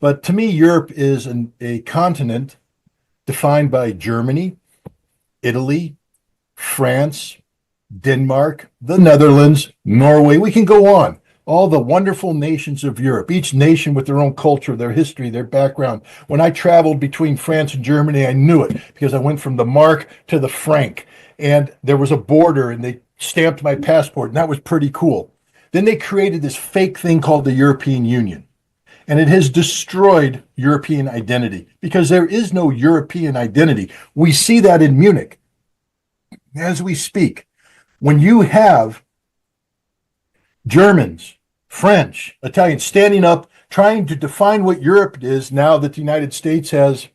But to me, Europe is a continent defined by Germany, Italy, France, Denmark, the Netherlands, Norway. We can go on. All the wonderful nations of Europe, each nation with their own culture, their history, their background. When I traveled between France and Germany, I knew it because I went from the mark to the franc, and there was a border, and they stamped my passport, and that was pretty cool. Then they created this fake thing called the European Union, and it has destroyed European identity because there is no European identity. We see that in Munich as we speak. When you have Germans, French, Italians standing up, trying to define what Europe is now that the United States has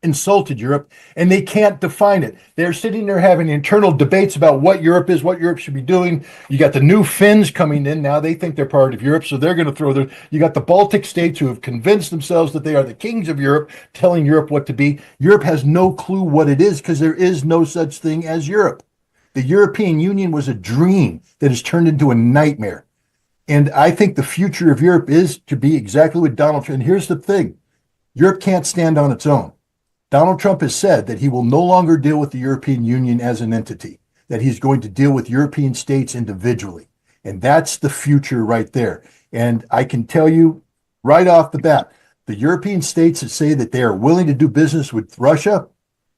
insulted Europe, and they can't define it. They're sitting there having internal debates about what Europe is, what Europe should be doing. You got the new Finns coming in now. They think they're part of Europe, so they're going to throw their. You got the Baltic states who have convinced themselves that they are the kings of Europe, telling Europe what to be. Europe has no clue what it is because there is no such thing as Europe. The European Union was a dream that has turned into a nightmare. And I think the future of Europe is to be exactly what Donald Trump. And here's the thing: Europe can't stand on its own. Donald Trump has said that he will no longer deal with the European Union as an entity, that he's going to deal with European states individually. And that's the future right there. And I can tell you right off the bat, the European states that say that they are willing to do business with Russia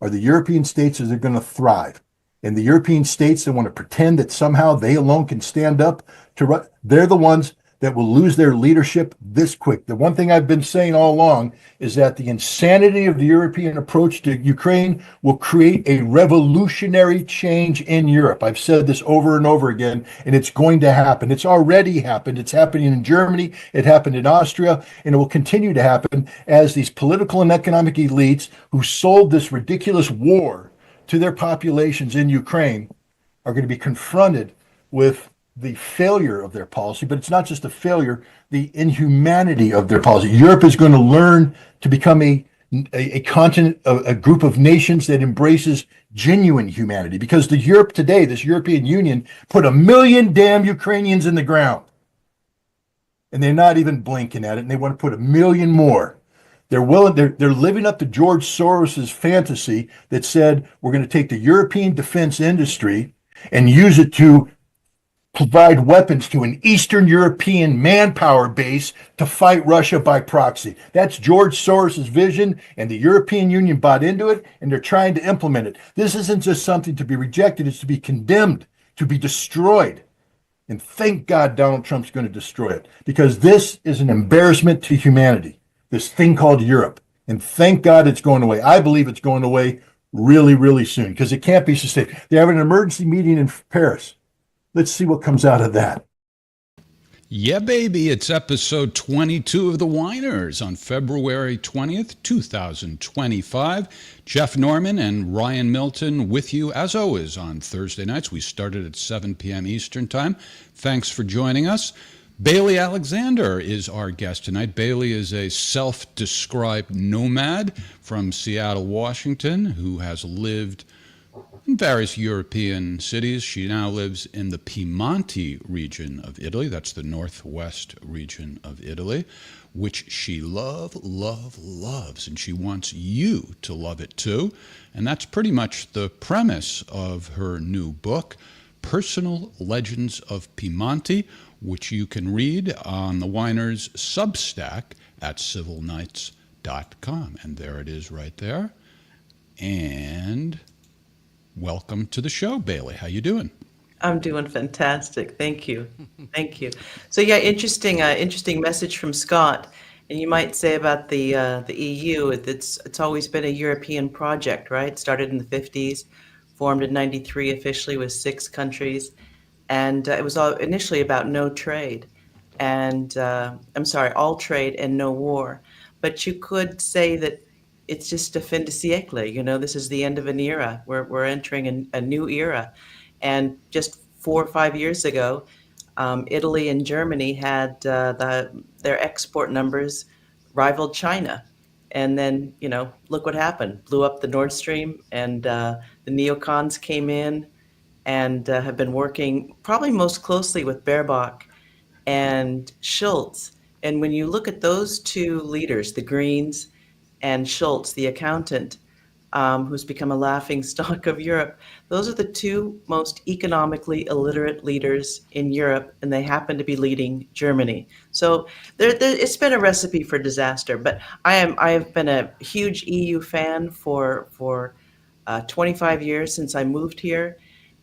are the European states that are going to thrive. And the European states that want to pretend that somehow they alone can stand up to, they're the ones that will lose their leadership this quick. The one thing I've been saying all along is that the insanity of the European approach to Ukraine will create a revolutionary change in Europe. I've said this over and over again, and it's going to happen. It's already happened. It's happening in Germany. It happened in Austria, and it will continue to happen as these political and economic elites who sold this ridiculous war to their populations in Ukraine are going to be confronted with the failure of their policy, but it's not just a failure, the inhumanity of their policy. Europe is going to learn to become a continent, a group of nations that embraces genuine humanity, because the Europe today, this European Union, put 1 million damn Ukrainians in the ground. And they're not even blinking at it, and they want to put 1 million more. They're living up to George Soros's fantasy that said we're going to take the European defense industry and use it to provide weapons to an Eastern European manpower base to fight Russia by proxy. That's George Soros's vision, and the European Union bought into it, and they're trying to implement it. This isn't just something to be rejected, it's to be condemned, to be destroyed. And thank God Donald Trump's going to destroy it, because this is an embarrassment to humanity, this thing called Europe. And thank God it's going away. I believe it's going away really, really soon, because it can't be sustained. They have an emergency meeting in Paris. Let's see what comes out of that. Yeah, baby. It's episode 22 of The Whiners on February 20th, 2025. Jeff Norman and Ryan Milton with you, as always, on Thursday nights. We started at 7 p.m. Eastern Time. Thanks for joining us. Bailey Alexander is our guest tonight. Bailey is a self-described nomad from Seattle, Washington, who has lived in various European cities. She now lives in the Piemonte region of Italy. That's the northwest region of Italy, which she loves, and she wants you to love it too. And that's pretty much the premise of her new book, Personal Legends of Piemonte, which you can read on the Whiners Substack at civilknights.com. And there it is right there. And welcome to the show, Bailey. How you doing? I'm doing fantastic. Thank you. Thank you. So yeah, interesting message from Scott. And you might say about the EU, it's always been a European project, right? Started in the 50s, formed in 93 officially with 6 countries. And it was all initially about no trade and all trade and no war. But you could say that it's just a fin de siècle. You know, this is the end of an era. We're entering a new era. And just 4 or 5 years ago, Italy and Germany had their export numbers rivaled China. And then, you know, look what happened. Blew up the Nord Stream, and the neocons came in and have been working probably most closely with Baerbock and Schultz And when you look at those two leaders, the Greens and Schultz, the accountant, who's become a laughing stock of Europe, those are the two most economically illiterate leaders in Europe, and they happen to be leading Germany. So it's been a recipe for disaster. But I have been a huge EU fan for 25 years since I moved here.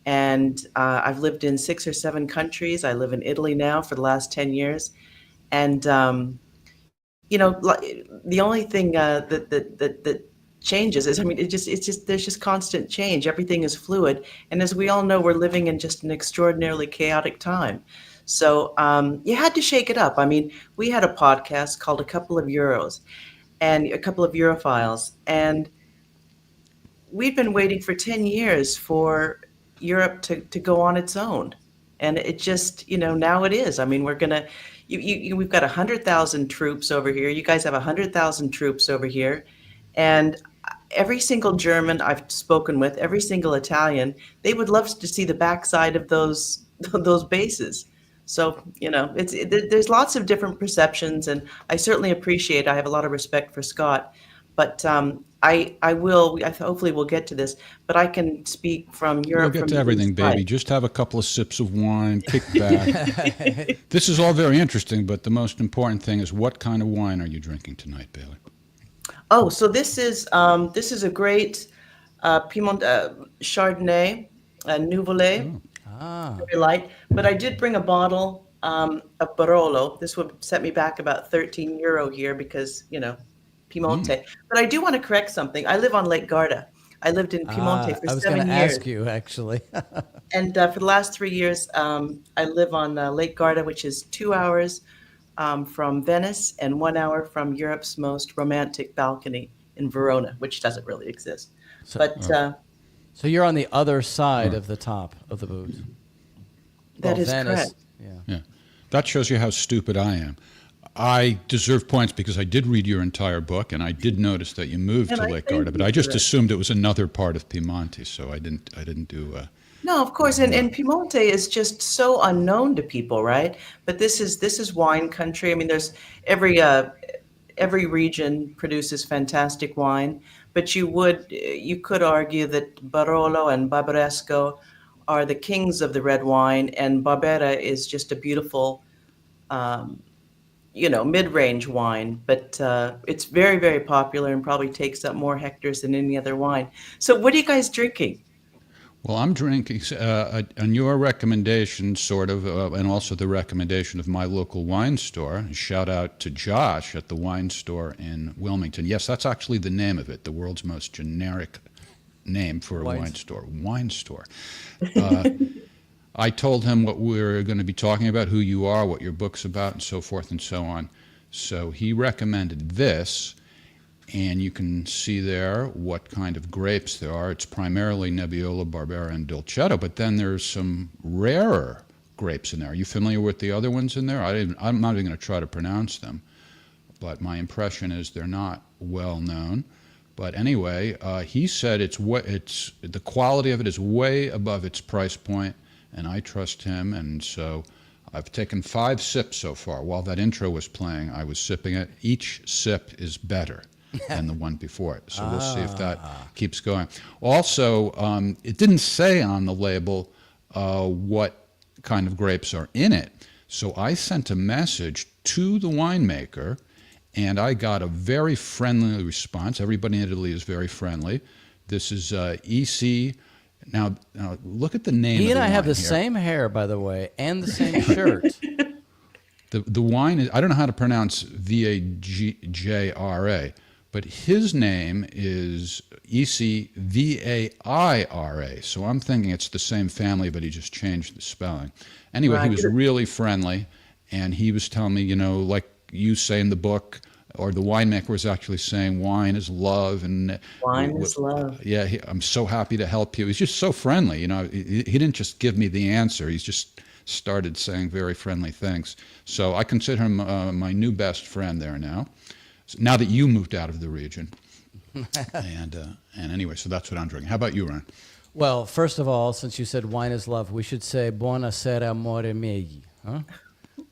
And I've lived in 6 or 7 countries. I live in Italy now for the last 10 years. And the only thing that changes is, I mean, there's just constant change. Everything is fluid, and as we all know, we're living in just an extraordinarily chaotic time. So you had to shake it up. I mean, we had a podcast called A Couple of Euros, and A Couple of Europhiles, and we've been waiting for 10 years for Europe to go on its own. And it just, now it is. I mean, we've got 100,000 troops over here. You guys have 100,000 troops over here. And every single German I've spoken with, every single Italian, they would love to see the backside of those bases. So, there's lots of different perceptions, and I certainly I have a lot of respect for Scott, but hopefully we'll get to this, but I can speak from Europe. We'll get to everything, baby. Just have a couple of sips of wine, kick back. This is all very interesting, but the most important thing is, what kind of wine are you drinking tonight, Bailey? Oh, so this is a great Piedmont Chardonnay, Nouveau. Very light. But I did bring a bottle of Barolo. This would set me back about €13 here because, Piemonte. But I do want to correct something. I live on Lake Garda. I lived in Piemonte for 7 years. I was going to ask you, actually. And for the last 3 years, I live on Lake Garda, which is 2 hours from Venice and 1 hour from Europe's most romantic balcony in Verona, which doesn't really exist. So you're on the other side of the top of the booze. That is correct. Yeah. That shows you how stupid I am. I deserve points because I did read your entire book, and I did notice that you moved to Lake Garda, but I just assumed it was another part of Piemonte, so I didn't do. No, of course, and Piemonte is just so unknown to people, right? But this is wine country. I mean, there's every region produces fantastic wine, but you could argue that Barolo and Barbaresco are the kings of the red wine, and Barbera is just a beautiful, mid-range wine. But it's very, very popular and probably takes up more hectares than any other wine. So what are you guys drinking? Well, I'm drinking on your recommendation, sort of, and also the recommendation of my local wine store. Shout out to Josh at the wine store in Wilmington. Yes, that's actually the name of it, the world's most generic name for a wine store. Wine store. I told him what we're going to be talking about, who you are, what your book's about, and so forth and so on. So he recommended this. And you can see there what kind of grapes there are. It's primarily Nebbiolo, Barbera, and Dolcetto, but then there's some rarer grapes in there. Are you familiar with the other ones in there? I'm not even going to try to pronounce them, but my impression is they're not well known. But anyway, he said the quality of it is way above its price point, and I trust him, and so I've taken 5 sips so far. While that intro was playing, I was sipping it. Each sip is better than the one before it. So we'll see if that keeps going. Also, it didn't say on the label what kind of grapes are in it. So I sent a message to the winemaker, and I got a very friendly response. Everybody in Italy is very friendly. This is EC. Now look at the name. He of the and I have wine the here. same hair, by the way, and the same shirt. The wine is, I don't know how to pronounce Vajra, but his name is ECVAIRA. So I'm thinking it's the same family, but he just changed the spelling. Anyway, he was really friendly, and he was telling me, like you say in the book, or the winemaker was actually saying, wine is love. And wine is love. Yeah, I'm so happy to help you. He's just so friendly. He didn't just give me the answer. He's just started saying very friendly things. So I consider him my new best friend there now. Now that you moved out of the region. and anyway, so that's what I'm drinking. How about you, Ryan? Well, first of all, since you said wine is love, we should say buona sera amore miei, huh?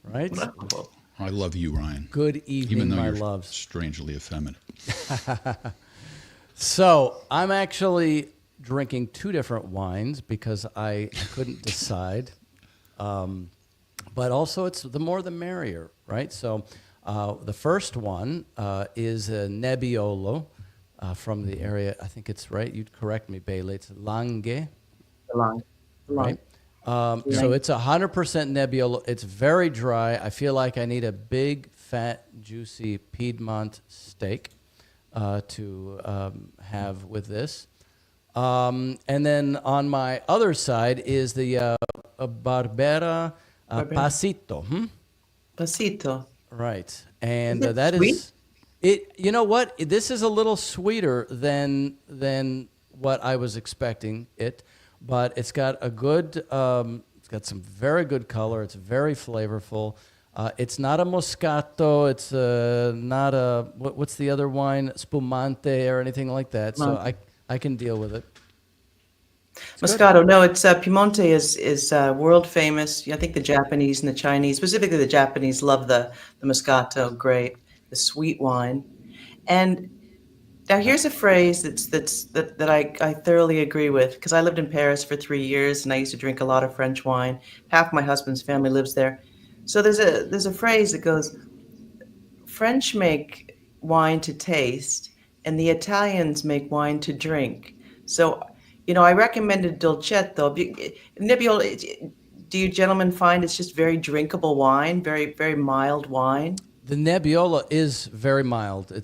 Right? I love you, Ryan. Good Even evening, though my you're loves. strangely effeminate. So I'm actually drinking two different wines because I couldn't decide. But also, it's the more the merrier, right? So the first one is a Nebbiolo from the area. I think it's right. You'd correct me, Bailey. It's Langhe, right? So it's 100% Nebbiolo. It's very dry. I feel like I need a big, fat, juicy Piedmont steak to have with this. And then on my other side is the Barbera Pasito. Pasito. Right. And Is it that sweet? is it. You know what? This is a little sweeter than what I was expecting it, but it's got a good. It's got some very good color. It's very flavorful. It's not a Moscato. It's not a what's the other wine? Spumante or anything like that. So I can deal with it. Moscato. No, it's Piemonte is world famous. I think the Japanese and the Chinese, specifically the Japanese, love the Moscato grape, the sweet wine. And now here's a phrase that I thoroughly agree with because I lived in Paris for 3 years and I used to drink a lot of French wine. Half my husband's family lives there. So there's a phrase that goes, French make wine to taste and the Italians make wine to drink. So, I recommended Dolcetto. Nebbiolo, do you gentlemen find it's just very drinkable wine, very, very mild wine? The Nebbiolo is very mild. But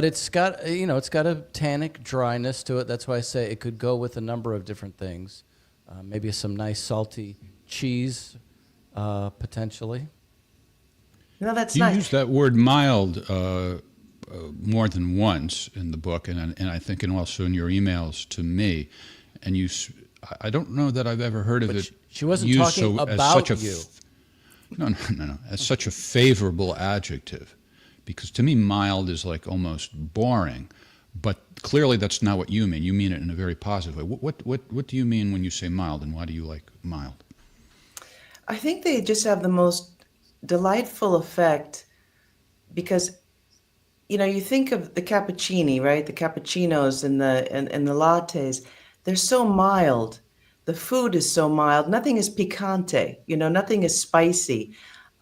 it's got it's got a tannic dryness to it. That's why I say it could go with a number of different things. Maybe some nice salty cheese, potentially. No, that's You nice. use that word mild more than once in the book, and I think and also in your emails to me. And I don't know that I've ever heard of it. She wasn't used talking as about such a you. No, as such a favorable adjective, because to me mild is like almost boring, but clearly that's not what you mean. You mean it in a very positive way. What do you mean when you say mild, and why do you like mild? I think they just have the most delightful effect because you think of the cappuccini, right? The cappuccinos and the lattes, they're so mild. The food is so mild. Nothing is picante, nothing is spicy.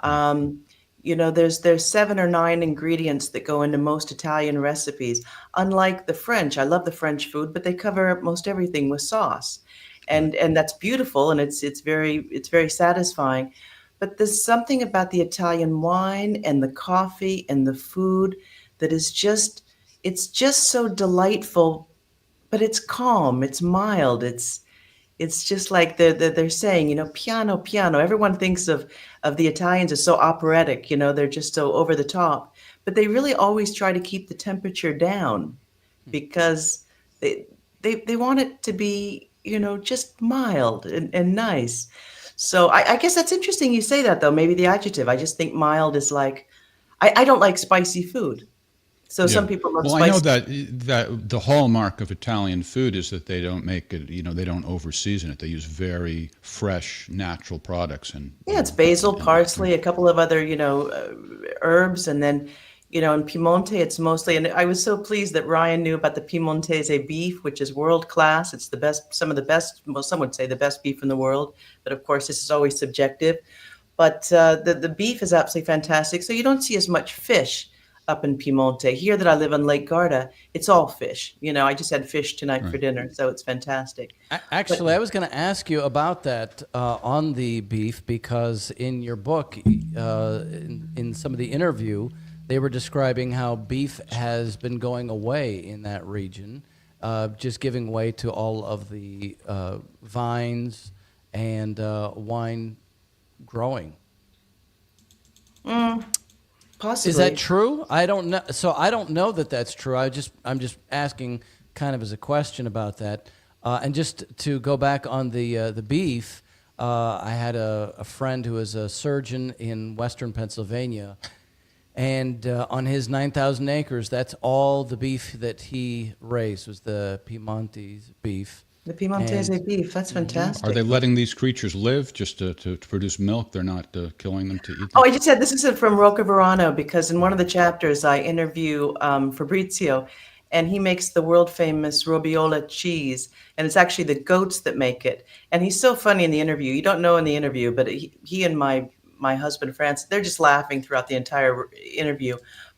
There's 7 or 9 ingredients that go into most Italian recipes. Unlike the French, I love the French food, but they cover most everything with sauce. And that's beautiful and it's very satisfying. But there's something about the Italian wine and the coffee and the food that is it's just so delightful, but it's calm, it's mild, it's just like they're saying, piano, piano. Everyone thinks of the Italians as so operatic, they're just so over the top, but they really always try to keep the temperature down because they want it to be, just mild and nice. So I guess that's interesting you say that though, maybe the adjective. I just think mild is like, I don't like spicy food. So some people love Well, spicy. I know that the hallmark of Italian food is that they don't make it, they don't over-season it. They use very fresh, natural products. Yeah, it's basil, parsley, a couple of other, herbs. And then, in Piemonte, it's mostly, and I was so pleased that Ryan knew about the Piemontese beef, which is world class. It's the best, some of the best, well, some would say the best beef in the world. But of course, this is always subjective. But the beef is absolutely fantastic. So you don't see as much fish up in Piemonte. Here that I live on Lake Garda, it's all fish. I just had fish tonight for dinner, so it's fantastic. Actually, I was going to ask you about that on the beef because in your book, in some of the interview, they were describing how beef has been going away in that region, just giving way to all of the vines and wine growing. Possibly. Is that true? I don't know. So I don't know that that's true. I'm just asking kind of as a question about that. And just to go back on the beef, I had a friend who is a surgeon in Western Pennsylvania, and on his 9,000 acres, that's all the beef that he raised was the Piemonte beef. The Piemontese And- beef, that's fantastic. Are they letting these creatures live just to produce milk? They're not killing them to eat them? Oh, I just said this is from Rocaverano because in one of the chapters I interview Fabrizio, and he makes the world famous Robiola cheese, and it's actually the goats that make it. And he's so funny in the interview. You don't know in the interview, but he and my husband France, they're just laughing throughout the entire interview.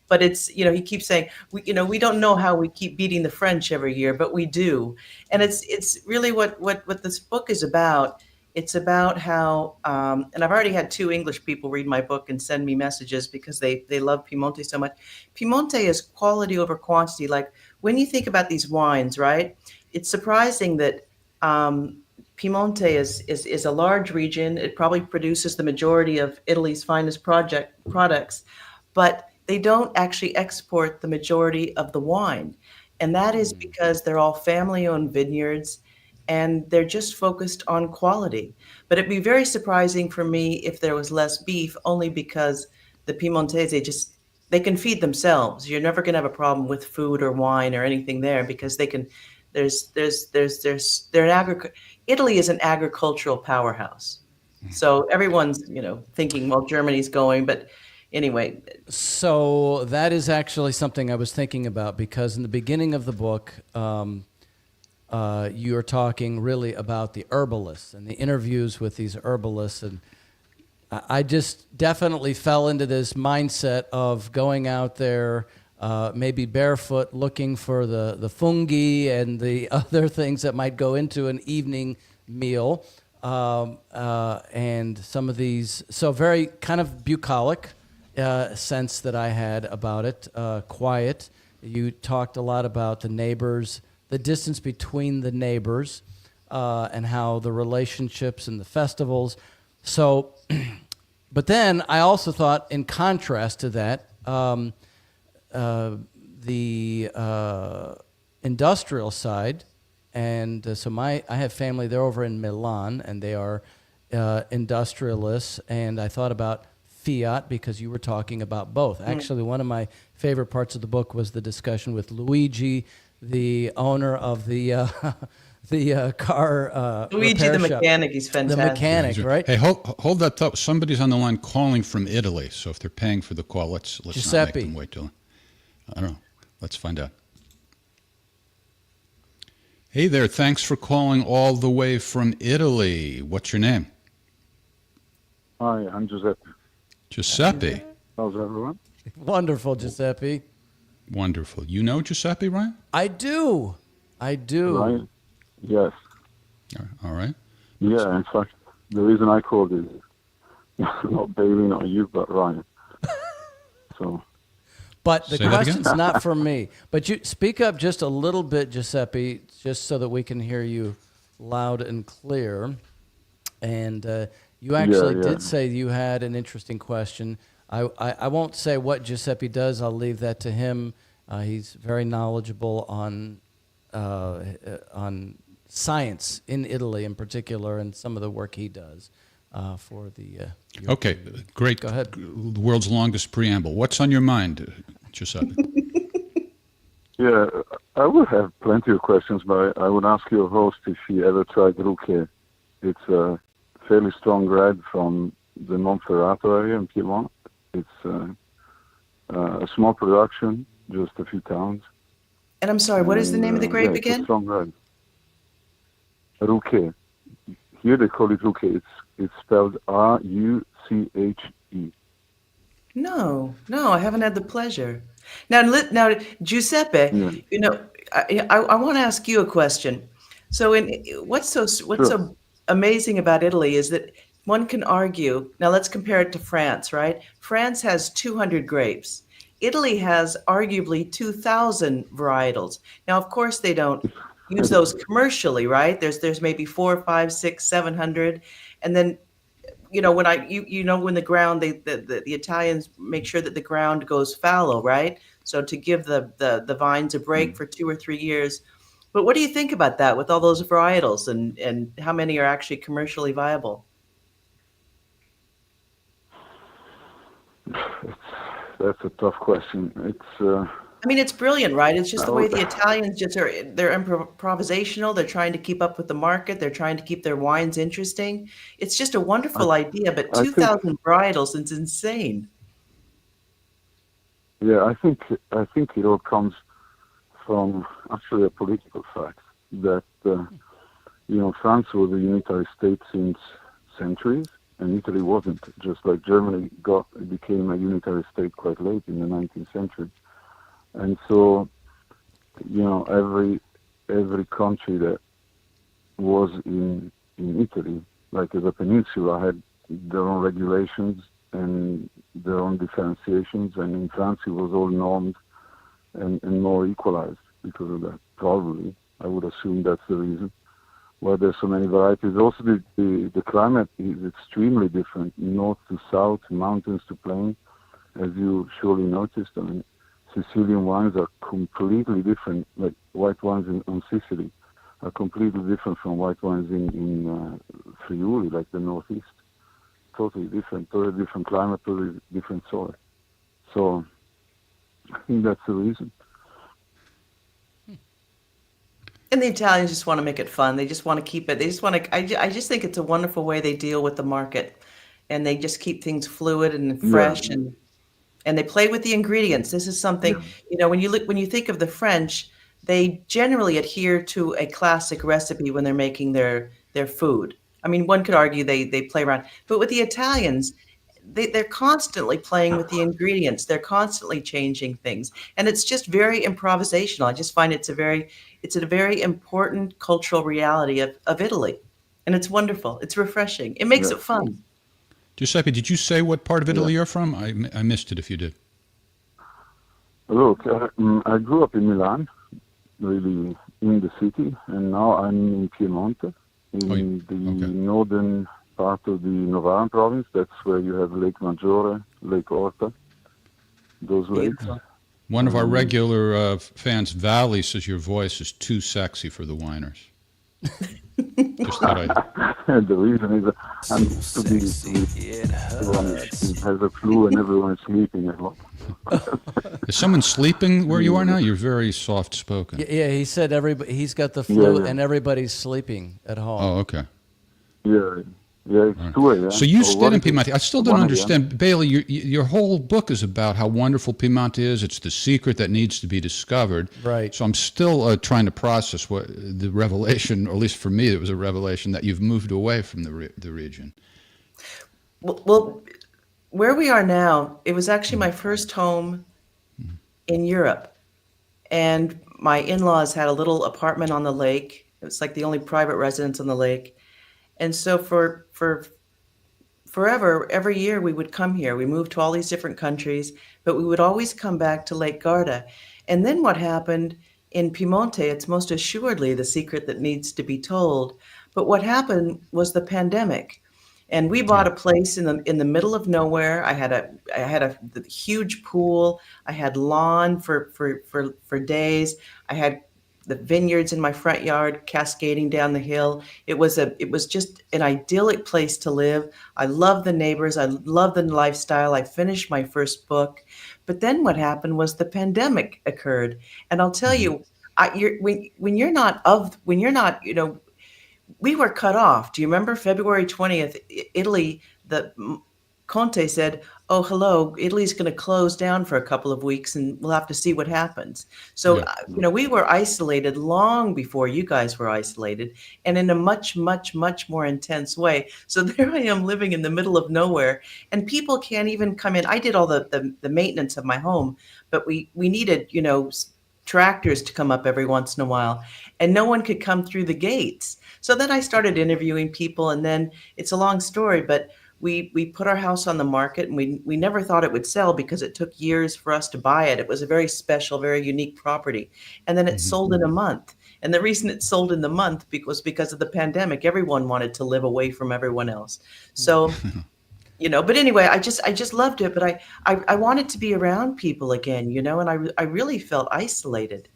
But it's, he keeps saying, we don't know how we keep beating the French every year, but we do. And it's really what this book is about. It's about how, and I've already had 2 English people read my book and send me messages because they love Piemonte so much. Piemonte is quality over quantity. Like when you think about these wines, right? It's surprising that Piemonte is a large region. It probably produces the majority of Italy's finest products, but they don't actually export the majority of the wine. And that is because they're all family-owned vineyards and they're just focused on quality. But it'd be very surprising for me if there was less beef, only because the Piemontese they can feed themselves. You're never going to have a problem with food or wine or anything there because they can. Italy is an agricultural powerhouse. So everyone's thinking, well, Germany's going, but anyway. So that is actually something I was thinking about because in the beginning of the book, you're talking really about the herbalists and the interviews with these herbalists. And I just definitely fell into this mindset of going out there, maybe barefoot, looking for the fungi and the other things that might go into an evening meal. And some of these, so very kind of bucolic sense that I had about it, quiet. You talked a lot about the neighbors, the distance between the neighbors, and how the relationships and the festivals. So, but then I also thought, in contrast to that, the industrial side, and so I have family. They're over in Milan, and they are industrialists. And I thought about Fiat because you were talking about both. Actually, one of my favorite parts of the book was the discussion with Luigi, the owner of the car Luigi repair the shop. mechanic, he's fantastic. The mechanic, right? Hey, hold that thought. Somebody's on the line calling from Italy. So if they're paying for the call, let's not Giuseppe. make them wait till. I don't know. Let's find out. Hey there. Thanks for calling all the way from Italy. What's your name? Hi, I'm Giuseppe. Giuseppe. How's everyone? Wonderful, Giuseppe. Wonderful. You know Giuseppe, Ryan? I do. Ryan? Yes. All right. Yeah, in fact, the reason I called is not Bailey, not you, but Ryan. So, But the Say that question's not for me. But you speak up just a little bit, Giuseppe, just so that we can hear you loud and clear. And you actually Yeah. did say you had an interesting question. I won't say what Giuseppe does. I'll leave that to him. He's very knowledgeable on science in Italy in particular, and some of the work he does for the. Okay. Great. Go ahead. The world's longest preamble. What's on your mind, Giuseppe? yeah, I would have plenty of questions, but I would ask your host if he ever tried Ruche. It's a fairly strong red from the Monferrato area in Piedmont. It's a small production, just a few towns. And I'm sorry, what is the name of the grape It's a again? strong red. Ruche. Here they call it Ruche. It's spelled R-U-C-H-E. No, I haven't had the pleasure. Now, Giuseppe, Yeah. I want to ask you a question. So, what's so amazing about Italy is that one can argue. Now, let's compare it to France, right? France has 200 grapes. Italy has arguably 2,000 varietals. Now, of course, they don't use those commercially, right? There's maybe 4, 5, 6, 700, and then when the ground the Italians make sure that the ground goes fallow, right? So to give the vines a break for 2 or 3 years. But what do you think about that with all those varietals and how many are actually commercially viable? That's a tough question. I mean, it's brilliant, right? It's just the way Oh, the Italians just are, they're improvisational. They're trying to keep up with the market. They're trying to keep their wines interesting. It's just a I, wonderful idea, but I think, 2,000 varietals is insane. yeah, I think it all comes from actually a political fact that France was a unitary state since centuries, and Italy wasn't. Just like Germany became a unitary state quite late in the 19th century, and so every country that was in Italy, like as a peninsula, had their own regulations and their own differentiations, and in France it was all normed and more equalized because of that. Probably, I would assume that's the reason why there's so many varieties. Also, the climate is extremely different, north to south, mountains to plain, as you surely noticed. I mean, Sicilian wines are completely different, like white wines on Sicily are completely different from white wines in Friuli, like the northeast. Totally different climate, totally different soil. So I think that's the reason. And the Italians just want to make it fun. They just want to keep it. They just want to. I just think it's a wonderful way they deal with the market, and they just keep things fluid and Yeah, fresh, and they play with the ingredients. This is something, when you think of the French, they generally adhere to a classic recipe when they're making their food. I mean, one could argue they play around, but with the Italians, they're constantly playing with the ingredients. They're constantly changing things, and it's just very improvisational. I just find it's a very important cultural reality of Italy, and it's wonderful. It's refreshing. It makes yeah, it fun. Giuseppe, did you say what part of yeah. Italy you're from? I missed it if you did. Look, I grew up in Milan, really in the city, and now I'm in Piemonte, in the okay. northern part of the Novara province. That's where you have Lake Maggiore, Lake Orta, those lakes. Beautiful. One of our regular fans, Valley, says your voice is too sexy for the whiners. Just thought I'd... The reason is I'm used to be everyone has a flu and everyone is sleeping at home. Is someone sleeping where you are now? You're very soft-spoken. Yeah, he said he's got the flu Yeah. and everybody's sleeping at home. Oh, okay. Yeah, it's 2 a.m. So you Or stayed what in is it? Piemonte. I still don't 1 a.m.? understand. Bailey, your whole book is about how wonderful Piemonte is. It's the secret that needs to be discovered. Right. So I'm still trying to process what the revelation, or at least for me, it was a revelation that you've moved away from the region. Well, where we are now, it was actually my first home in Europe. And my in-laws had a little apartment on the lake. It was like the only private residence on the lake. And so for forever, every year we would come here. We moved to all these different countries, but we would always come back to Lake Garda. And then what happened in Piemonte, it's most assuredly the secret that needs to be told. But what happened was the pandemic. And we bought a place in the middle of nowhere. I had a huge pool. I had lawn for days. I had the vineyards in my front yard cascading down the hill. It was just an idyllic place to live. I love the neighbors. I love the lifestyle. I finished my first book. But then what happened was the pandemic occurred. And I'll tell you, when you're not, we were cut off. Do you remember February 20th, Italy, Conte said, oh, hello, Italy's going to close down for a couple of weeks and we'll have to see what happens. So, we were isolated long before you guys were isolated and in a much, much, much more intense way. So there I am living in the middle of nowhere and people can't even come in. I did all the maintenance of my home, but we needed, tractors to come up every once in a while and no one could come through the gates. So then I started interviewing people and then it's a long story, but we put our house on the market and we never thought it would sell because it took years for us to buy it. It was a very special, very unique property. And then it sold in a month. And the reason it sold in the month was because of the pandemic. Everyone wanted to live away from everyone else. So, but anyway, I just loved it. But I wanted to be around people again, and I really felt isolated.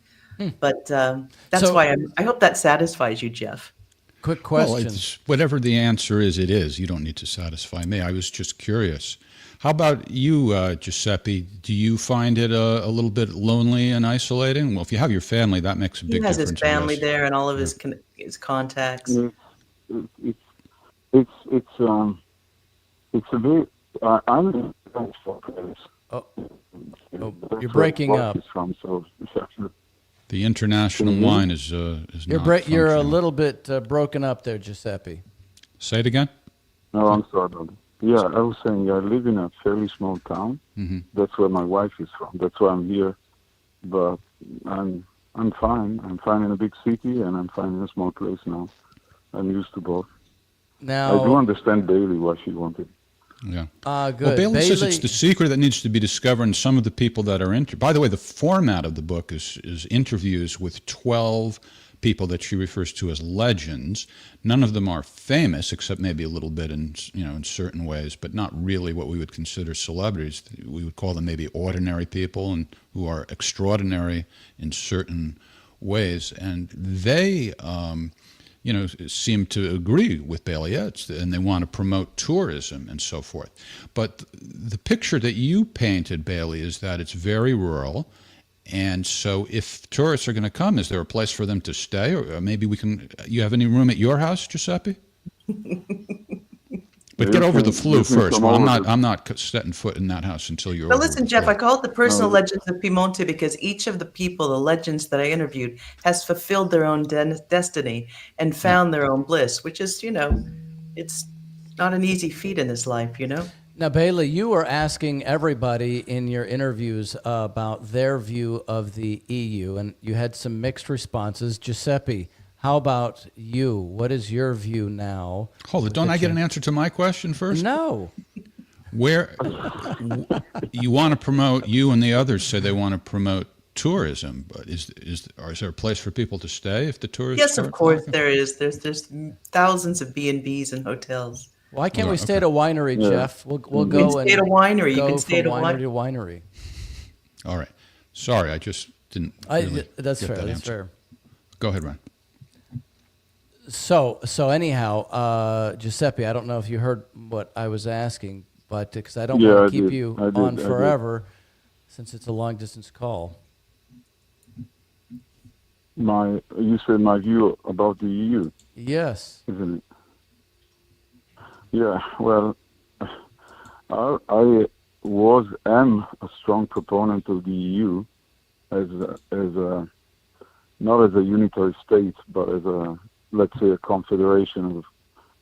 But that's why I hope that satisfies you, Jeff. Quick Well, question. it's, whatever the answer is, it is. You don't need to satisfy me. I was just curious. How about you, Giuseppe? Do you find it a little bit lonely and isolating? Well, if you have your family, that makes a He big has his difference, I family guess. there and all of Yeah. his contacts. It's it's it's um it's a very I'm in for place. Oh, That's you're where breaking my wife up. is from, so it's actually The international Can you hear me? wine is not You're a functional. little bit broken up there, Giuseppe. Say it again. no, I'm sorry about it. Yeah, I was saying I live in a fairly small town. Hmm. That's where my wife is from. That's why I'm here. But I'm fine. I'm fine in a big city, and I'm fine in a small place now. I'm used to both. I do Now, understand Bailey what she wanted. Yeah. good. Well, Bailey says it's Bailey- the secret that needs to be discovered, and some of the people that are by the way, the format of the book is interviews with 12 people that she refers to as legends. None of them are famous, except maybe a little bit in certain ways, but not really what we would consider celebrities. We would call them maybe ordinary people, and who are extraordinary in certain ways, and they seem to agree with Bailey Yates, and they want to promote tourism and so forth. But the picture that you painted, Bailey, is that it's very rural. And so if tourists are going to come, is there a place for them to stay? Or maybe you have any room at your house, Giuseppe? But You get over the can- flu you can first. come Well, over to- I'm not setting foot in that house until you're But over listen, the Jeff, flu. I call it the personal No. legends of Piemonte because each of the people, the legends that I interviewed, has fulfilled their own destiny and found their own bliss, which is, it's not an easy feat in this life, Now, Bailey, you were asking everybody in your interviews about their view of the EU, and you had some mixed responses. Giuseppe, how about you? What is your view now? Hold it. Don't I get an answer to my question first? No. Where you want to promote, you and the others say they want to promote tourism, but is there a place for people to stay if the tourists? Yes, of start course flocking? there is. There's thousands of B&Bs and hotels. Why can't we Right, stay at a winery, Yeah. Jeff? We'll You go can stay at a winery. You go can stay from at a winery winery. to winery. All right. Sorry, I just didn't. Really That's get fair. that That's answer. fair. Go ahead, Ron. So anyhow, Giuseppe, I don't know if you heard what I was asking, but because I don't Yeah, want I to keep did. you I did. on I did. forever, since it's a long distance call. You said my view about the EU, Yes. isn't it? Yeah. Well, I am a strong proponent of the EU as not as a unitary state, but as let's say a confederation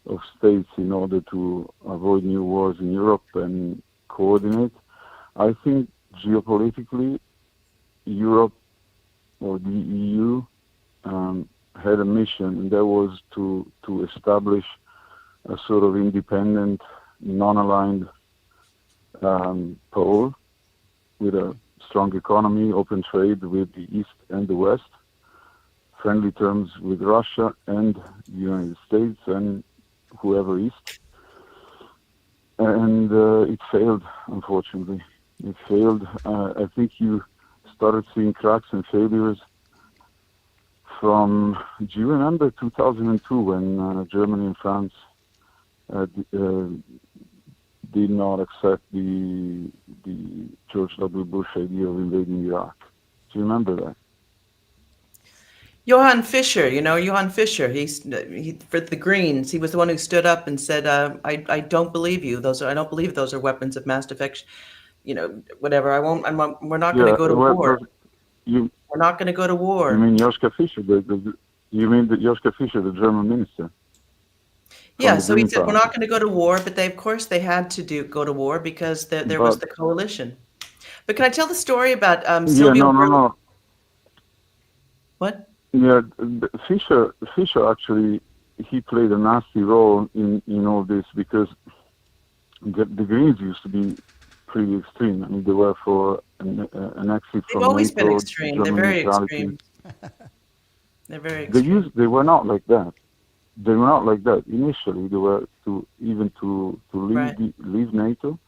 of states in order to avoid new wars in Europe and coordinate. I think geopolitically, Europe or the EU had a mission, and that was to establish a sort of independent, non-aligned pole with a strong economy, open trade with the East and the West, friendly terms with Russia and the United States and whoever East. And it failed, unfortunately. It failed. I think you started seeing cracks and failures from, do you remember 2002 when Germany and France did not accept the George W. Bush idea of invading Iraq? Do you remember that? Johann Fischer, Johann Fischer, he for the Greens, he was the one who stood up and said, I don't believe you. I don't believe those are weapons of mass destruction. Whatever. We're not going to go to war. We're not going to go to war. You mean Joschka Fischer? You mean Joschka Fischer, the German minister? Yeah, the so he Green said we're Party. not going to go to war, but of course they had to go to war because there was the coalition. But can I tell the story about Yeah, Silvio no. Berlusconi? What? Yeah, Fischer actually, he played a nasty role in all this because the Greens used to be pretty extreme. I mean, they were for an exit They've from always been NATO, extreme. They're German very neutrality. extreme. They're very extreme. They were not like that. They were not like that. Initially, they were to leave Right. leave NATO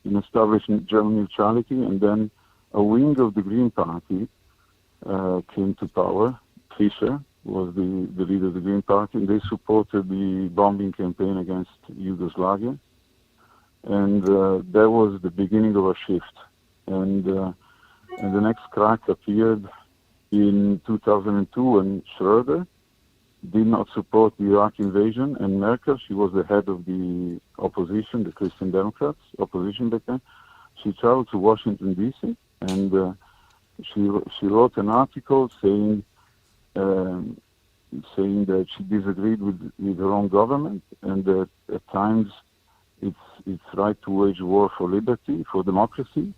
and establish German neutrality, and then a wing of the Green Party came to power. Fischer was the leader of the Green Party, and they supported the bombing campaign against Yugoslavia. and that was the beginning of a shift. And the next crack appeared in 2002 when Schroeder did not support the Iraq invasion, and Merkel, she was the head of the opposition, the Christian Democrats, opposition back then. She traveled to Washington, D.C., and she wrote an article saying that she disagreed with her own government, and that at times it's right to wage war for liberty, for democracy,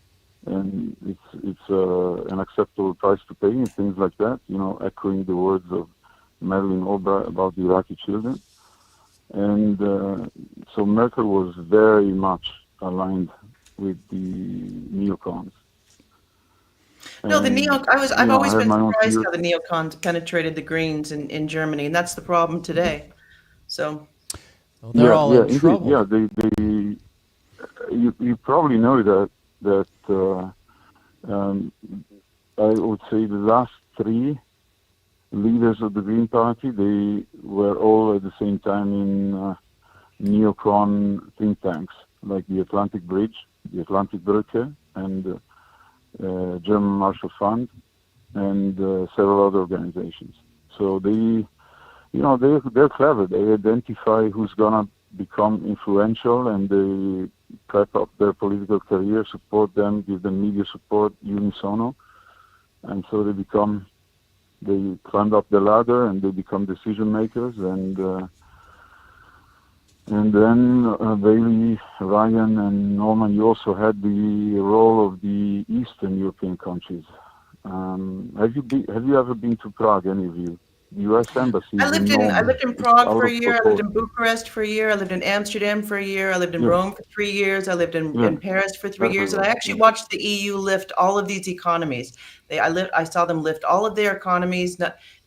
and it's an acceptable price to pay, and things like that. Echoing the words of Madeleine Albright about the Iraqi children. And so Merkel was very much aligned with the neocons. No, the I've always I have been my own surprised theory. how the neocons penetrated the Greens in Germany, and that's the problem today. So, Well, they're all in indeed. trouble. Yeah, you probably know that I would say the last three leaders of the Green Party, they were all at the same time in neocon think tanks, like the Atlantic Bridge, the Atlantic Brücke, and German Marshall Fund, and several other organizations. So they're clever. They identify who's gonna become influential, and they prep up their political career, support them, give them media support unisono, and so they climb up the ladder and they become decision makers. And then Bailey, Ryan, and Norman, you also had the role of the Eastern European countries. Have you ever been to Prague? Any of you? The U.S. Embassy. I lived in Prague for a year. I lived in Bucharest for a year. I lived in Amsterdam for a year. I lived in Rome for 3 years. I lived in Paris for 3 years, and I actually watched the EU lift all of these economies. I saw them lift all of their economies.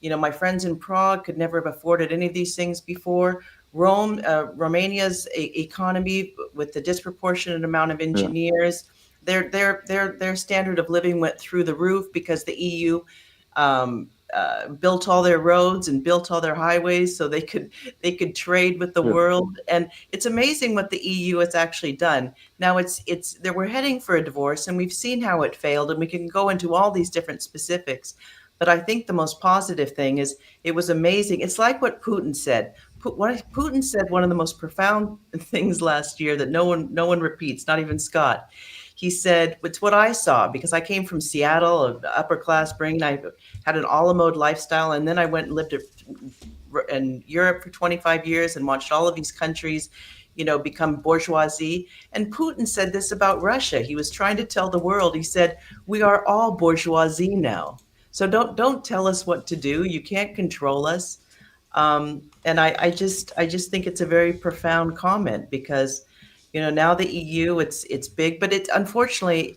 My friends in Prague could never have afforded any of these things before. Romania's economy with the disproportionate amount of engineers, their standard of living went through the roof because the EU built all their roads and built all their highways so they could trade with the world. And it's amazing what the EU has actually done. Now we're heading for a divorce, and we've seen how it failed, and we can go into all these different specifics. But I think the most positive thing is it was amazing. It's like what Putin said. Putin said one of the most profound things last year that no one repeats, not even Scott. He said, it's what I saw, because I came from Seattle, an upper class brain. I had an a la mode lifestyle, and then I went and lived in Europe for 25 years and watched all of these countries, become bourgeoisie. And Putin said this about Russia. He was trying to tell the world, he said, we are all bourgeoisie now. So don't tell us what to do. You can't control us. And I just think it's a very profound comment, because now the EU, it's big, but it's unfortunately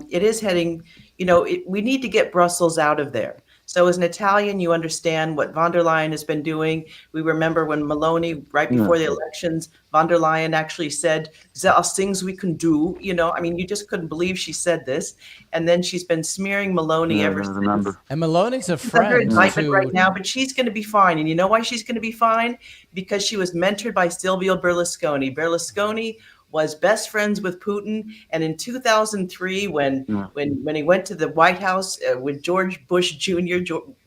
it is heading. We need to get Brussels out of there. So as an Italian, you understand what von der Leyen has been doing. We remember when Meloni, right before the elections, von der Leyen actually said, "There are things we can do." You just couldn't believe she said this. And then she's been smearing Meloni ever since. And Meloni's a Under friend indictment right now, but she's going to be fine. And you know why she's going to be fine? Because she was mentored by Silvio Berlusconi. Berlusconi was best friends with Putin, and in 2003, when he went to the White House with George Bush Jr.,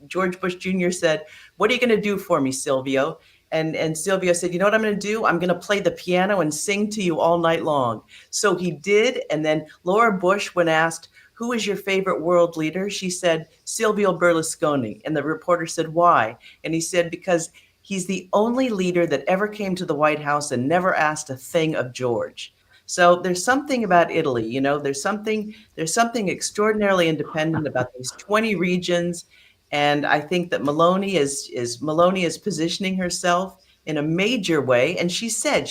George Bush Jr. said, "What are you going to do for me, Silvio?" And Silvio said, "You know what I'm going to do? I'm going to play the piano and sing to you all night long." So he did. And then Laura Bush, when asked, "Who is your favorite world leader?" she said, "Silvio Berlusconi." And the reporter said, "Why?" And he said, "Because he's the only leader that ever came to the White House and never asked a thing of George." So there's something about Italy, there's something extraordinarily independent about these 20 regions. And I think that Meloni is positioning herself in a major way. And she said,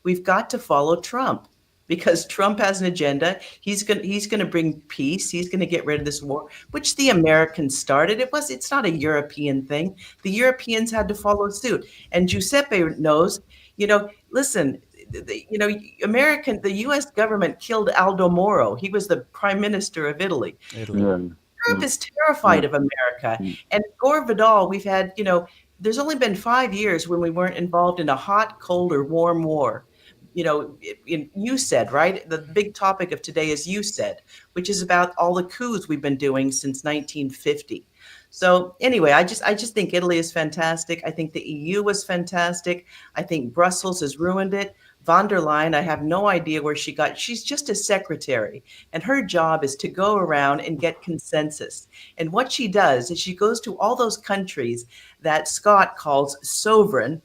we've got to follow Trump, because Trump has an agenda. He's going to bring peace. He's going to get rid of this war, which the Americans started. It's not a European thing. The Europeans had to follow suit. And Giuseppe knows, listen, the U.S. government killed Aldo Moro. He was the prime minister of Italy. Europe is terrified of America. And Gore Vidal, we've had, there's only been 5 years when we weren't involved in a hot, cold, or warm war. you said, right? The big topic of today is you said, which is about all the coups we've been doing since 1950. So anyway, I just think Italy is fantastic. I think the EU was fantastic. I think Brussels has ruined it. Von der Leyen, I have no idea where she's just a secretary, and her job is to go around and get consensus. And what she does is she goes to all those countries that Scott calls sovereign,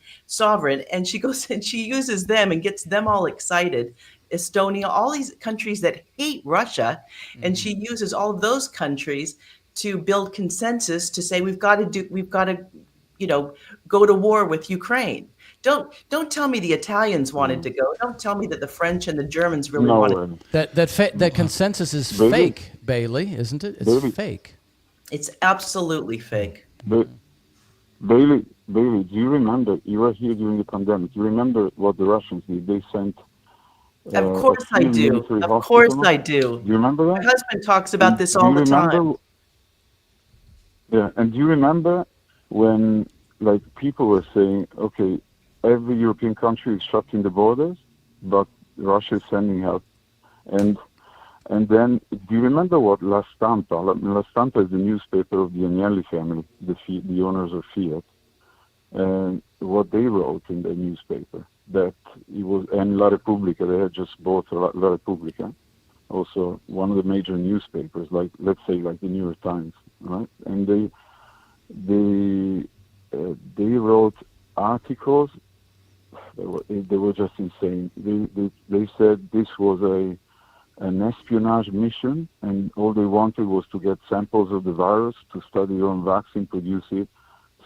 and she goes and she uses them and gets them all excited. Estonia, all these countries that hate Russia, and she uses all of those countries to build consensus to say we've got to go to war with Ukraine. Don't tell me the Italians wanted to go. Don't tell me that the French and the Germans really No, wanted. That consensus is Bailey? fake, Bailey, isn't it? It's Bailey? fake. It's absolutely fake. Bailey, do you remember, you were here during the pandemic, do you remember what the Russians did? They sent Of course I do. military Of course hospitals. I do. Do you remember My that? husband talks about this Do all you the remember, time. Yeah, and do you remember when people were saying, okay, every European country is shutting the borders, but Russia is sending help. And then, do you remember what La Stampa is the newspaper of the Agnelli family, the owners of Fiat, and what they wrote in their newspaper, that it was, and La Repubblica, they had just bought La Repubblica, also one of the major newspapers, let's say the New York Times, right? And they wrote articles. They were just insane. They said this was an espionage mission, and all they wanted was to get samples of the virus to study their own vaccine, produce it,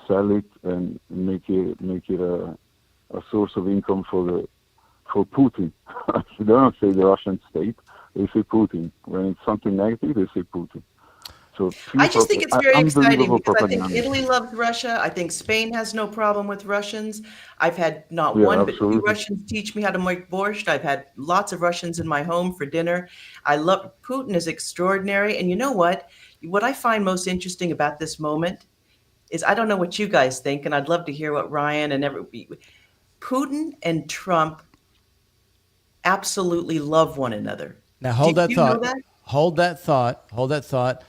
sell it, and make it a source of income for Putin. They don't say the Russian state; they say Putin. When it's something negative, they say Putin. So I just think it's very exciting unbelievable because I think propaganda. Italy loves Russia. I think Spain has no problem with Russians. I've had not Yeah, one but two absolutely. Russians teach me how to make borscht. I've had lots of Russians in my home for dinner. I love Putin is extraordinary. And you know what? What I find most interesting about this moment is I don't know what you guys think, and I'd love to hear what Ryan and Putin and Trump absolutely love one another. Now hold Do that you know thought. that? Hold that thought. Hold that thought.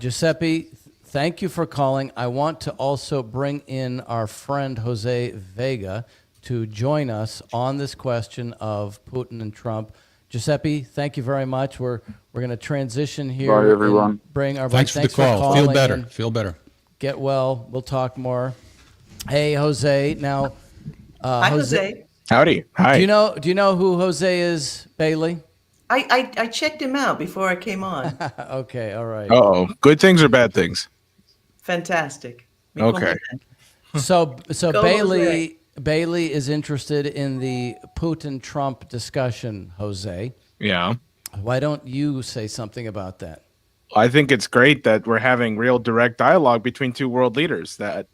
Giuseppe, thank you for calling. I want to also bring in our friend Jose Vega to join us on this question of Putin and Trump. Giuseppe, thank you very much. We're going to transition here. Bye, everyone. And bring our Thanks for the call. calling Feel better. and Feel better. Get well. We'll talk more. Hey, Jose. Now, Hi, Jose. Howdy. Hi. Do you know who Jose is, Bailey? I checked him out before I came on. Okay, all right. Uh-oh. Good things or bad things? Fantastic. Okay. So Go Bailey is interested in the Putin-Trump discussion, Jose. Yeah. Why don't you say something about that? I think it's great that we're having real direct dialogue between two world leaders. That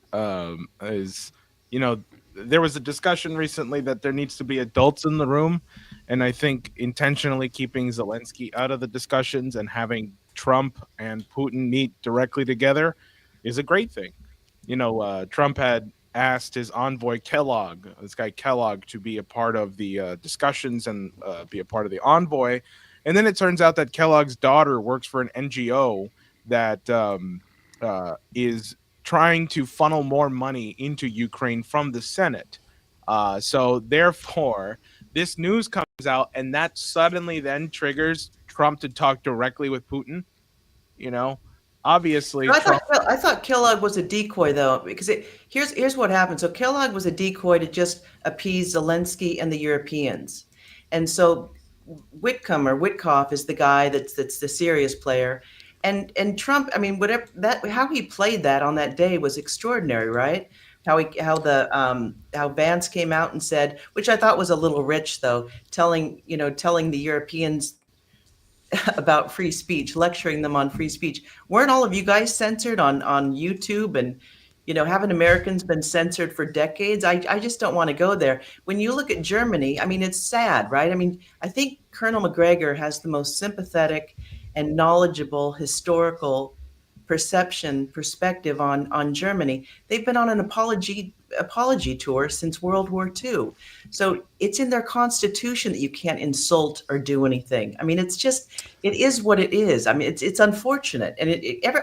there was a discussion recently that there needs to be adults in the room. And I think intentionally keeping Zelensky out of the discussions and having Trump and Putin meet directly together is a great thing. Trump had asked his envoy Kellogg, to be a part of the discussions and be a part of the envoy. And then it turns out that Kellogg's daughter works for an NGO that is trying to funnel more money into Ukraine from the Senate. So therefore, this news comes out, and that suddenly then triggers Trump to talk directly with Putin. Obviously, I thought Kellogg was a decoy, though, because here's what happened. So Kellogg was a decoy to just appease Zelensky and the Europeans, and so Witkoff is the guy that's the serious player, and Trump. I mean, how he played that on that day was extraordinary, right? How Vance came out and said, which I thought was a little rich, though, telling the Europeans about free speech, lecturing them on free speech. Weren't all of you guys censored on YouTube? And, haven't Americans been censored for decades? I just don't want to go there. When you look at Germany, I mean, it's sad, right? I mean, I think Colonel McGregor has the most sympathetic and knowledgeable historical perspective on Germany. They've been on an apology tour since World War II. So it's in their constitution that you can't insult or do anything. I mean, it is what it is. I mean, it's unfortunate, and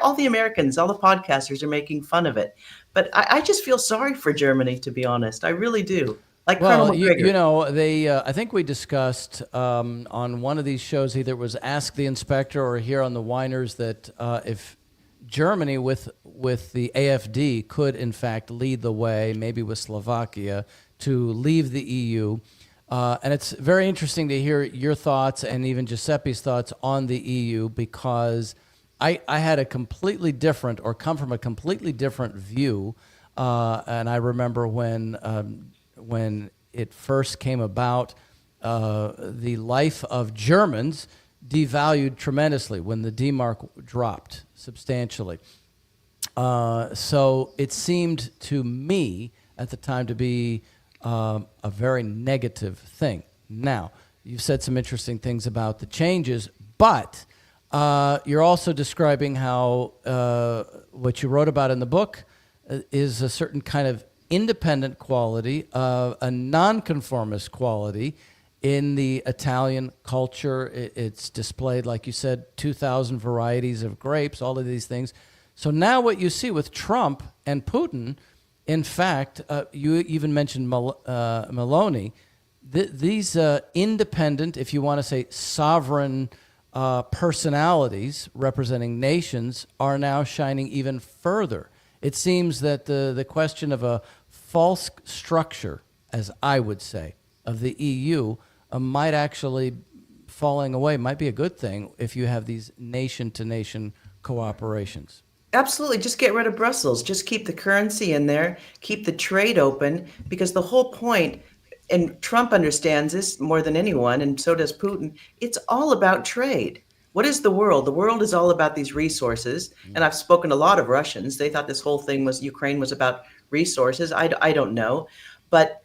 all the Americans, all the podcasters are making fun of it. But I just feel sorry for Germany, to be honest. I really do. Like Colonel Well, McGregor. you know, they. I think we discussed on one of these shows, either it was Ask the Inspector or here on the Whiners, that if Germany with the AfD could in fact lead the way, maybe with Slovakia, to leave the EU. And it's very interesting to hear your thoughts and even Giuseppe's thoughts on the EU, because I had a completely different, or come from a completely different view. And I remember when it first came about, the life of Germans devalued tremendously when the D-mark dropped substantially. So it seemed to me at the time to be a very negative thing. Now, you've said some interesting things about the changes, but you're also describing how what you wrote about in the book is a certain kind of independent quality, a nonconformist quality in the Italian culture. It's displayed, like you said, 2,000 varieties of grapes, all of these things. So now what you see with Trump and Putin, in fact, you even mentioned Meloni, these independent, if you want to say sovereign personalities representing nations are now shining even further. It seems that the question of a false structure, as I would say, of the EU might actually falling away, might be a good thing if you have these nation-to-nation cooperations. Absolutely. Just get rid of Brussels. Just keep the currency in there, keep the trade open, because the whole point, and Trump understands this more than anyone, and so does Putin, it's all about trade. What is the world? The world is all about these resources. And I've spoken to a lot of Russians. They thought this whole thing Ukraine was about resources. I don't know. But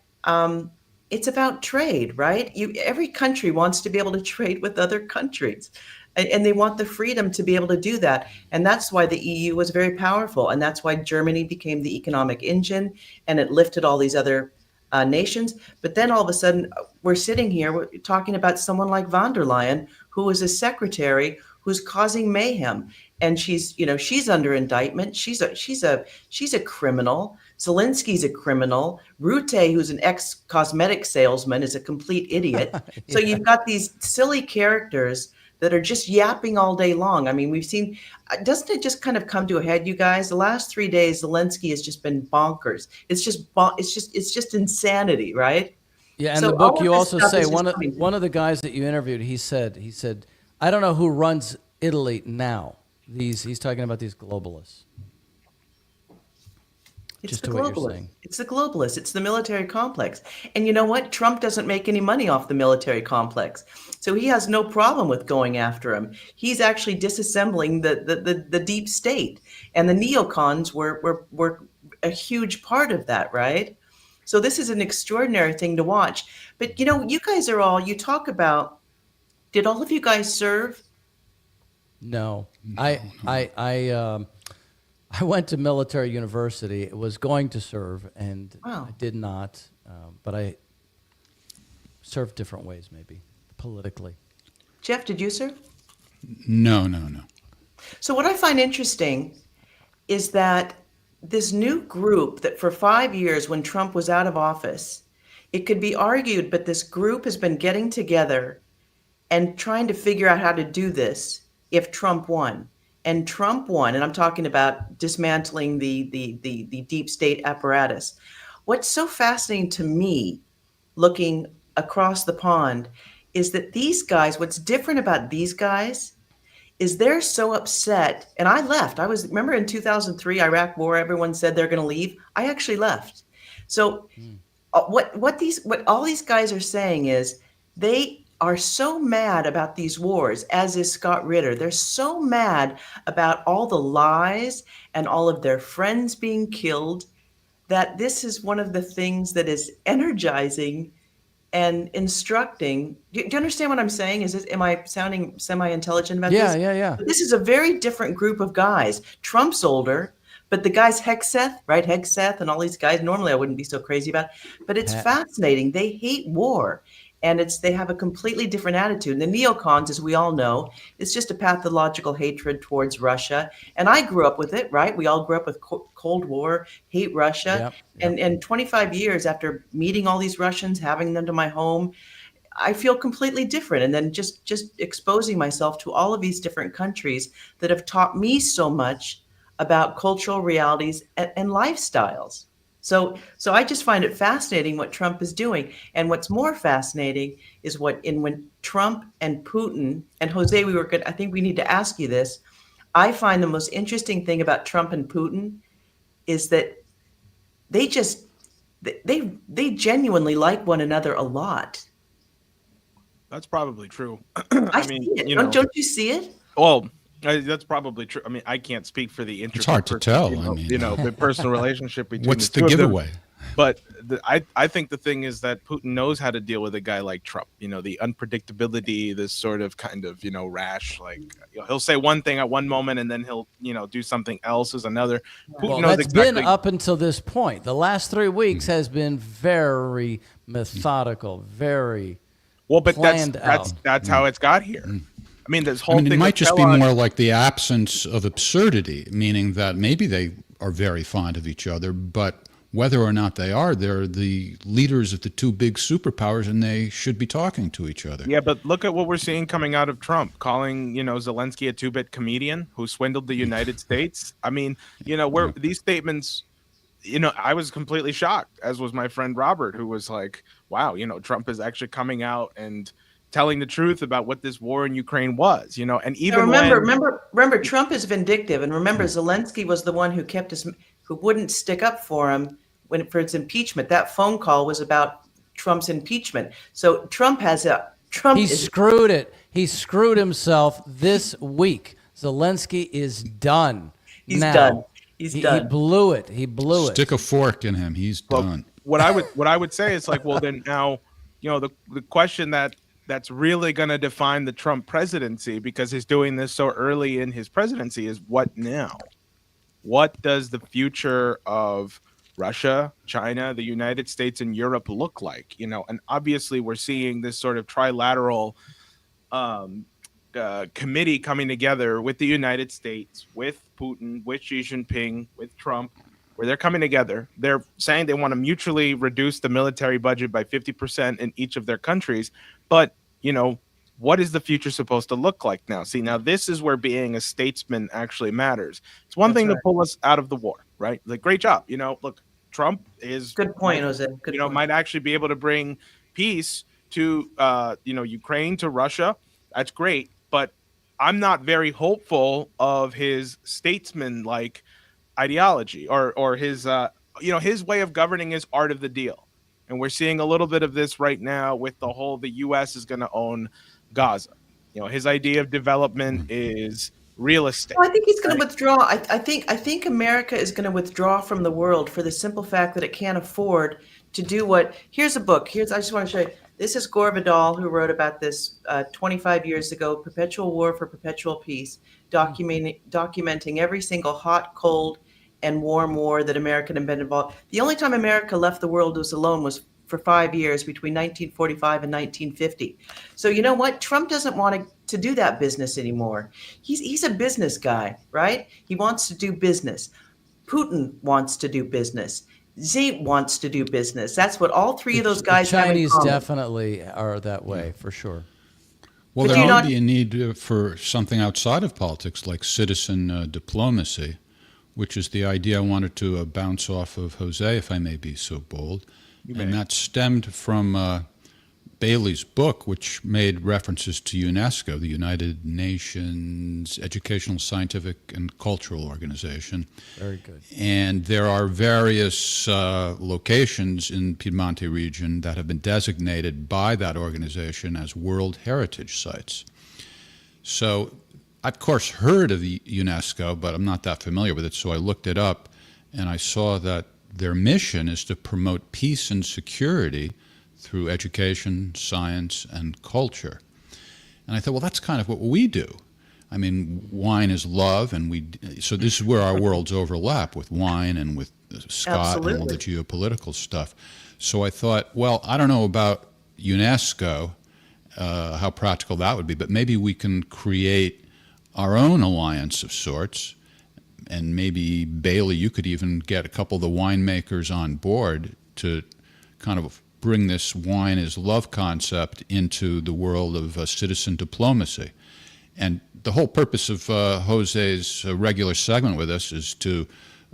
it's about trade, right? Every country wants to be able to trade with other countries. And they want the freedom to be able to do that. And that's why the EU was very powerful. And that's why Germany became the economic engine, and it lifted all these other nations. But then all of a sudden, we're sitting here, we're talking about someone like von der Leyen, who is a secretary who's causing mayhem. And she's under indictment. She's a criminal. Zelensky's a criminal. Rutte, who's an ex-cosmetic salesman, is a complete idiot. Yeah. So you've got these silly characters that are just yapping all day long. I mean, we've seen, doesn't it just kind of come to a head, you guys? The last 3 days, Zelensky has just been bonkers. It's just insanity, right? Yeah, and So the book all of you this also stuff say is just coming to- one of the guys that you interviewed, he said, I don't know who runs Italy now. He's talking about these globalists. It's Just the to what you're globalists. saying. It's the globalists. It's the military complex. And you know what? Trump doesn't make any money off the military complex. So he has no problem with going after him. He's actually disassembling the deep state. And the neocons were a huge part of that, right? So this is an extraordinary thing to watch. But you guys you talk about, did all of you guys serve? No. I went to military university. I was going to serve, and Wow. I did not. But I served different ways, maybe politically. Jeff, did you serve? No. So what I find interesting is that this new group that for 5 years, when Trump was out of office, it could be argued, but this group has been getting together and trying to figure out how to do this if Trump won. And Trump won, and I'm talking about dismantling the deep state apparatus. What's so fascinating to me, looking across the pond, is that these guys, what's different about these guys is they're so upset. And I left. Remember in 2003, Iraq war, everyone said they're going to leave. I actually left. So what all these guys are saying is they are so mad about these wars, as is Scott Ritter. They're so mad about all the lies and all of their friends being killed that this is one of the things that is energizing and instructing. Do you understand what I'm saying? Am I sounding semi-intelligent about Yeah, this? yeah, yeah. This is a very different group of guys. Trump's older, but the guys Hegseth, right? Hegseth and all these guys, normally I wouldn't be so crazy about, but it's Pat. fascinating. They hate war. And they have a completely different attitude. And the neocons, as we all know, it's just a pathological hatred towards Russia. And I grew up with it, right? We all grew up with Cold War, hate Russia. Yep. And 25 years after meeting all these Russians, having them to my home, I feel completely different. And then just exposing myself to all of these different countries that have taught me so much about cultural realities and lifestyles. So I just find it fascinating what Trump is doing. And what's more fascinating is when Trump and Putin and Jose, I think we need to ask you this. I find the most interesting thing about Trump and Putin is that they genuinely like one another a lot. That's probably true. I see it. Don't you see it? Well, that's probably true. I mean, I can't speak for the It's hard to tell. The personal relationship between What's the the two of them. giveaway? But I think the thing is that Putin knows how to deal with a guy like Trump. The unpredictability, this sort of kind of rash. Like he'll say one thing at one moment and then he'll do something else as another. Putin Well, knows that's exactly. been up until this point. The last 3 weeks has been very methodical, very Well, but planned out. that's how it's got here. I mean, this whole thing. It might with just be Kellogg- more like the absence of absurdity, meaning that maybe they are very fond of each other, but whether or not they are, they're the leaders of the two big superpowers, and they should be talking to each other. Yeah, but look at what we're seeing coming out of Trump, calling Zelensky a two-bit comedian who swindled the United States. I mean, where these statements. I was completely shocked, as was my friend Robert, who was like, wow, Trump is actually coming out and telling the truth about what this war in Ukraine was, and even remember, Trump is vindictive. And remember, Zelensky was the one who wouldn't stick up for him for his impeachment. That phone call was about Trump's impeachment. So He screwed it. He screwed himself this week. Zelensky is done. He's now. done. He's He done. blew it. He blew it. Stick a fork in him. He's done. what I would say is like, well, then now, the question that's really going to define the Trump presidency, because he's doing this so early in his presidency, is what now? What does the future of Russia, China, the United States, and Europe look like? And obviously we're seeing this sort of trilateral committee coming together with the United States, with Putin, with Xi Jinping, with Trump, where they're coming together. They're saying they want to mutually reduce the military budget by 50% in each of their countries. But, what is the future supposed to look like now? See, now this is where being a statesman actually matters. It's one thing to pull us out of the war, right? Like, great job. Look, Trump is Good point, Jose. Good point. might actually be able to bring peace to, Ukraine, to Russia. That's great. But I'm not very hopeful of his statesman-like ideology or his, his way of governing is art of the deal. And we're seeing a little bit of this right now with the U.S. is going to own Gaza. His idea of development is real estate. I think he's going to withdraw. I think America is going to withdraw from the world for the simple fact that it can't afford to do what. Here's a book. I just want to show you. This is Gore Vidal, who wrote about this 25 years ago, Perpetual War for Perpetual Peace, documenting every single hot, cold, and warm war that America had been involved. The only time America left the world was alone was for 5 years between 1945 and 1950. So you know what? Trump doesn't want to do that business anymore. He's a business guy, right? He wants to do business. Putin wants to do business. Xi wants to do business. That's what all three of those guys The have in Chinese common. definitely are that way, for sure. Well, But there do you may not- be a need for something outside of politics, like citizen diplomacy, which is the idea I wanted to bounce off of Jose, if I may be so bold. And that stemmed from Bailey's book, which made references to UNESCO, the United Nations Educational, Scientific, and Cultural Organization. Very good. And there are various locations in Piedmonte region that have been designated by that organization as World Heritage Sites. So I've, of course, heard of the UNESCO, but I'm not that familiar with it. So I looked it up, and I saw that their mission is to promote peace and security through education, science, and culture. And I thought, well, that's kind of what we do. I mean, wine is love, and so this is where our worlds overlap with wine and with Scott and all the geopolitical stuff. So I thought, well, I don't know about UNESCO, how practical that would be, but maybe we can create our own alliance of sorts. And maybe, Bailey, you could even get a couple of the winemakers on board to kind of bring this wine as love concept into the world of citizen diplomacy. And the whole purpose of Jose's regular segment with us is to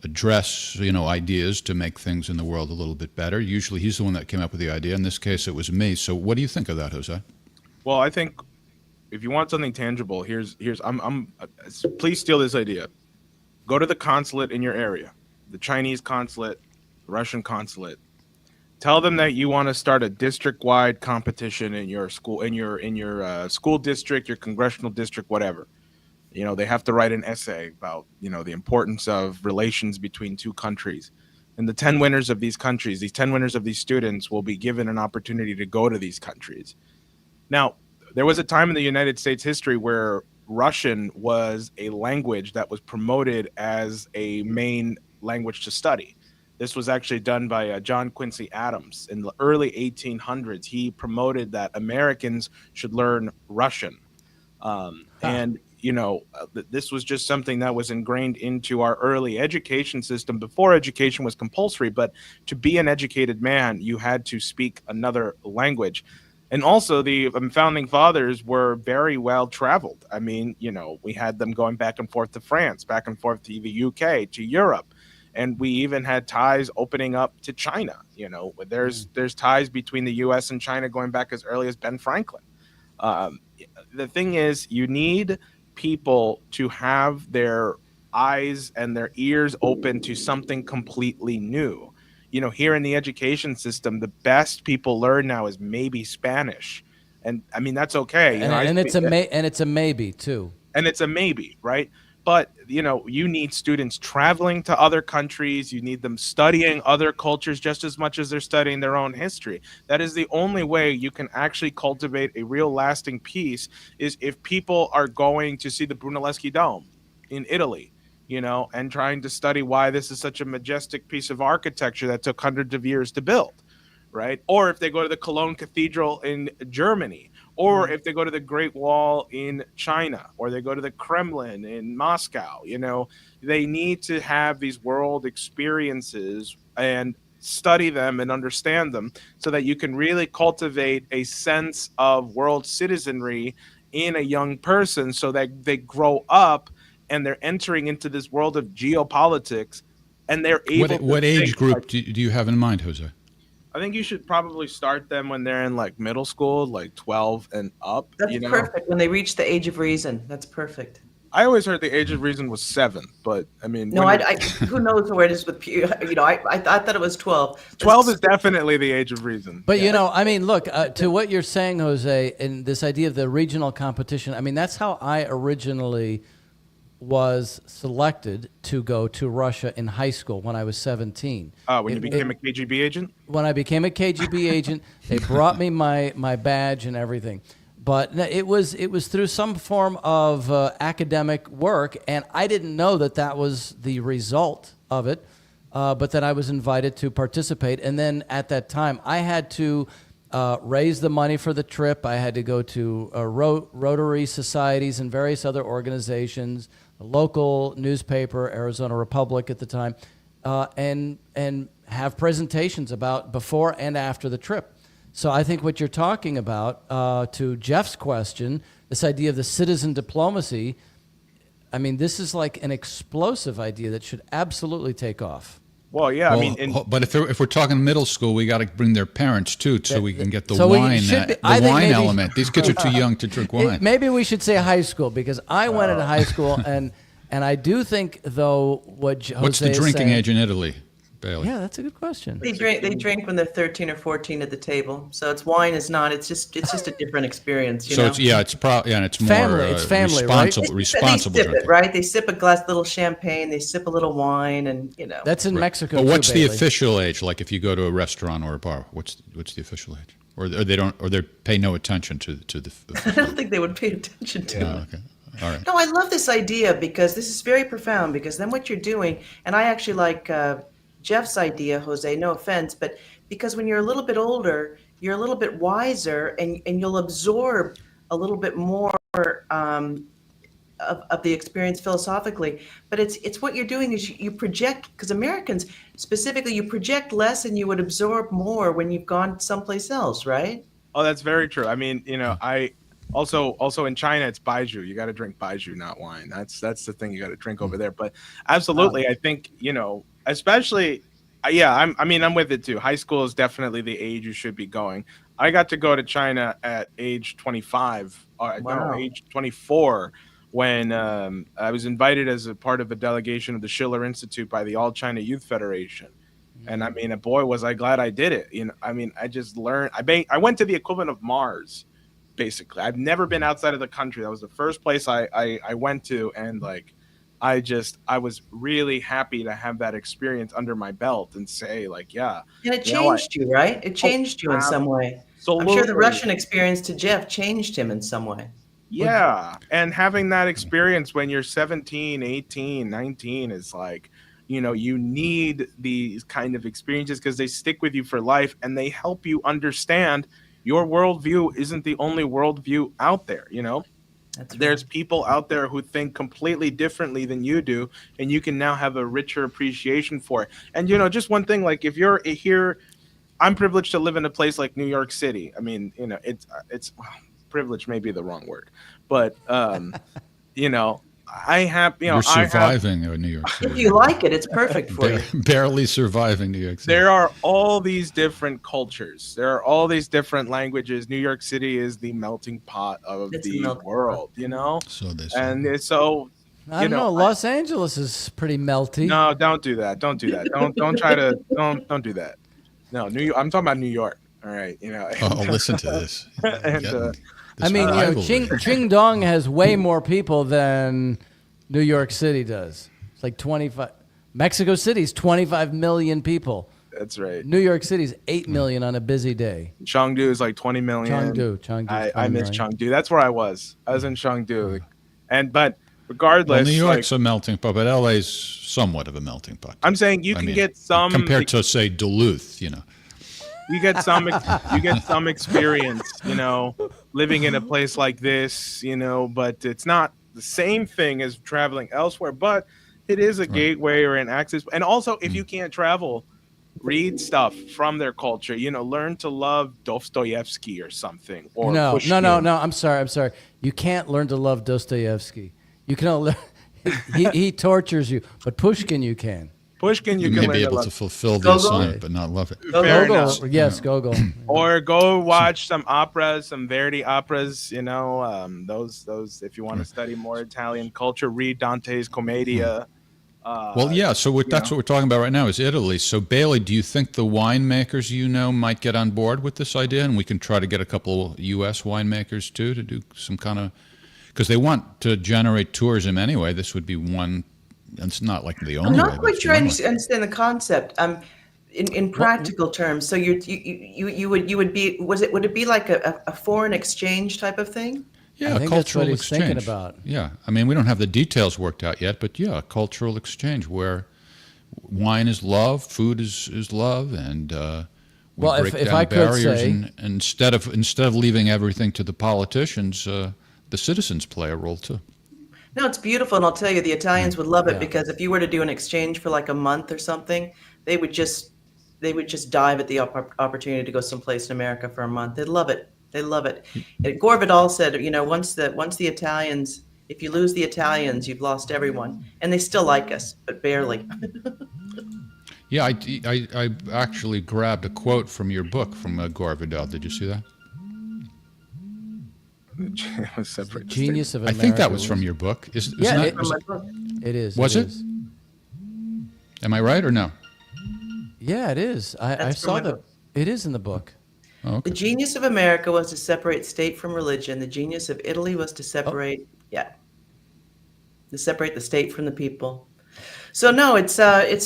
address, ideas to make things in the world a little bit better. Usually he's the one that came up with the idea. In this case, it was me. So what do you think of that, Jose? Well, I think if you want something tangible, please steal this idea. Go to the consulate in your area, the Chinese consulate, the Russian consulate. Tell them that you want to start a district-wide competition in your school, in your school district, your congressional district, whatever. They have to write an essay about, the importance of relations between two countries. And the 10 winners of these countries, these 10 winners of these students will be given an opportunity to go to these countries. Now, there was a time in the United States history where Russian was a language that was promoted as a main language to study. This was actually done by John Quincy Adams in the early 1800s. He promoted that Americans should learn Russian. This was just something that was ingrained into our early education system before education was compulsory. But to be an educated man, you had to speak another language. And also the founding fathers were very well traveled. I mean, we had them going back and forth to France, back and forth to the UK, to Europe. And we even had ties opening up to China. There's ties between the U.S. and China going back as early as Ben Franklin. The thing is, you need people to have their eyes and their ears open to something completely new. Here in the education system, the best people learn now is maybe Spanish. And I mean, that's okay. It's a maybe too. And it's a maybe, right? But, you need students traveling to other countries. You need them studying other cultures just as much as they're studying their own history. That is the only way you can actually cultivate a real lasting peace, is if people are going to see the Brunelleschi Dome in Italy, and trying to study why this is such a majestic piece of architecture that took hundreds of years to build, right? Or if they go to the Cologne Cathedral in Germany, or if they go to the Great Wall in China, or they go to the Kremlin in Moscow, they need to have these world experiences and study them and understand them so that you can really cultivate a sense of world citizenry in a young person, so that they grow up and they're entering into this world of geopolitics, and they're able What age group do you have in mind, Jose? I think you should probably start them when they're in middle school, 12 and up. That's perfect. When they reach the age of reason, that's perfect. I always heard the age of reason was 7, but I mean, no, who knows where it is with I thought it was 12. 12 is definitely the age of reason. But look, to what you're saying, Jose, and this idea of the regional competition. I mean, that's how I originally was selected to go to Russia in high school when I was 17. When you became a KGB agent? When I became a KGB agent, they brought me my badge and everything. But it was through some form of academic work, and I didn't know that was the result of it, but that I was invited to participate. And then at that time, I had to raise the money for the trip. I had to go to Rotary societies and various other organizations, the local newspaper, Arizona Republic at the time, and have presentations about before and after the trip. So I think what you're talking about, to Jeff's question, this idea of the citizen diplomacy, I mean, this is like an explosive idea that should absolutely take off. Well, yeah, but if we're talking middle school, we got to bring their parents too, so we can get the wine element. These kids are too young to drink wine. Maybe we should say high school, because I went into high school, and I do think, though, what's the drinking age in Italy, Bailey? Yeah, that's a good question. They drink when they're 13 or 14 at the table. So wine is not. It's just a different experience. It's more family. It's family, responsible. right? Responsible they sip drinking. it, right? They sip a little champagne. They sip a little wine, and That's in Mexico. But what's too, the Bailey. official age? Like if you go to a restaurant or a bar, what's the official age? or they don't, or they pay no attention to the. I don't think they would pay attention to it. Oh, okay, all right. No, I love this idea because this is very profound. Because then what you're doing, and I actually like Jeff's idea, Jose. No offense, but because when you're a little bit older, you're a little bit wiser, and you'll absorb a little bit more of the experience philosophically. But it's what you're doing is you project, because Americans specifically, you project less and you would absorb more when you've gone someplace else, right? Oh, that's very true. I mean, I also in China it's baijiu. You got to drink baijiu, not wine. That's the thing you got to drink over there. But absolutely, I think especially, I'm with it too. High school is definitely the age you should be going. I got to go to China at age 25, or Wow. no, age 24, when I was invited as a part of a delegation of the Schiller Institute by the All China Youth Federation. And I mean, boy, was I glad I did it. I mean, I just learned. I went to the equivalent of Mars, basically. I've never been outside of the country. That was the first place I went to, and like, I was really happy to have that experience under my belt and say, like, yeah. And it you know what? changed you, right? It changed you in some way. I'm sure the Absolutely. Russian experience to Jeff changed him in some way. Yeah. And having that experience when you're 17, 18, 19 is like, you need these kind of experiences because they stick with you for life and they help you understand your worldview isn't the only worldview out there. That's right. There's people out there who think completely differently than you do, and you can now have a richer appreciation for it. And just one thing, like if you're here, I'm privileged to live in a place like New York City. I mean, it's well, privilege may be the wrong word, but I have, You're surviving in New York City. If you like it, it's perfect for you. Barely surviving New York City. there are all these different cultures. There are all these different languages. New York City is the melting pot of It's a the melting world, So they say. And it's so, I don't know. Los Angeles is pretty melty. no, don't do that. Don't do that. Don't try to, don't do that. No, I'm talking about New York. All right. Oh, listen to this. And, Getting I this mean, rivalry. Qingdong has way more people than New York City does. It's like 25. Mexico City's 25 million people. That's right. New York City's 8 million on a busy day. Chengdu is like 20 million. Chengdu. I miss Chengdu. That's where I was. I was in Chengdu. But regardless, Well, New York's like, a melting pot, but LA's somewhat of a melting pot. I'm saying you I can mean, get some compared to say Duluth, you get some experience, living in a place like this, but it's not the same thing as traveling elsewhere, but it is a gateway or an access. And also, if you can't travel, read stuff from their culture, learn to love Dostoevsky or something, or No. Pushkin. I'm sorry. You can't learn to love Dostoevsky. You can only, he tortures you, but Pushkin you can. Pushkin, you You can may learn be to able love. to fulfill the Gogol? assignment, but not love it. Fair enough. Gogol, yes, Gogol. Or go watch some operas, some Verdi operas. Those if you want to study more Italian culture, read Dante's Commedia. Well, yeah. So that's what we're talking about right now is Italy. So Bailey, do you think the winemakers might get on board with this idea, and we can try to get a couple U.S. winemakers too to do some kind of, because they want to generate tourism anyway. This would be one. It's not like the only I'm way. not but quite it's sure I one way. understand the concept. In practical terms, so you would be, would it be like a foreign exchange type of thing? Yeah, I think that's cultural what he's exchange. thinking about. Yeah, I mean, we don't have the details worked out yet, but yeah, cultural exchange where wine is love, food is love, and we Well, break if down I could barriers. say- And instead of leaving everything to the politicians, the citizens play a role too. No, it's beautiful, and I'll tell you, the Italians would love it Yeah. because if you were to do an exchange for like a month or something, they would just dive at the opportunity to go someplace in America for a month. They'd love it. They love it. And Gore Vidal said, once the Italians, if you lose the Italians, you've lost everyone, and they still like us, but barely. Yeah, I actually grabbed a quote from your book from Gore Vidal. Did you see that? Separate Genius of I America. think that was from your book. Isn't Yeah, that, it- From my book. It is. Was it? is. am I right or no? Yeah, it is. I That's saw from my the. book. It is in the book. Oh, okay. The genius of America was to separate state from religion. The genius of Italy was to separate, to separate the state from the people. So no, it's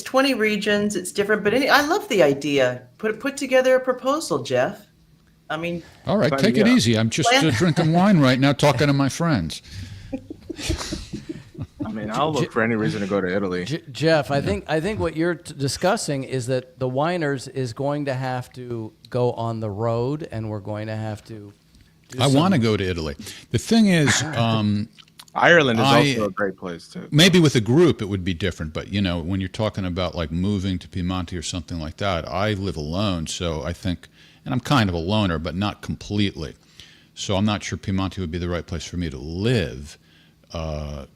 20 regions. It's different, but I love the idea. Put together a proposal, Jeff. I mean, All right, Sign take me it up. easy. I'm just drinking wine right now, talking to my friends. I mean, I'll look for any reason to go to Italy. Jeff, I think what you're discussing is that the Winers is going to have to go on the road, and we're going to have to. I want to go to Italy. The thing is, Ireland is I- also a great place too. maybe with a group it would be different, but when you're talking about like moving to Piemonte or something like that, I live alone, so I think, and I'm kind of a loner, but not completely. So I'm not sure Piemonte would be the right place for me to live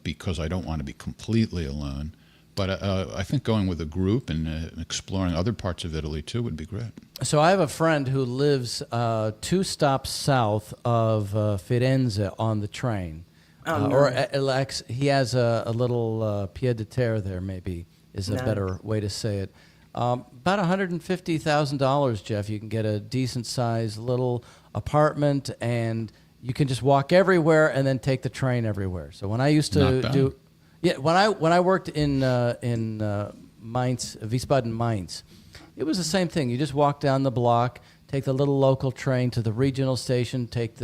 because I don't want to be completely alone. But I think going with a group and exploring other parts of Italy too would be great. So I have a friend who lives 2 stops south of Firenze on the train. He has a little pied de terre there, maybe is a Nice. better way to say it. About $150,000, Jeff. You can get a decent sized little apartment, and you can just walk everywhere and then take the train everywhere. So when I used to Not bad. when I worked in Mainz, Wiesbaden, Mainz, it was the same thing. You just walk down the block, take the little local train to the regional station, take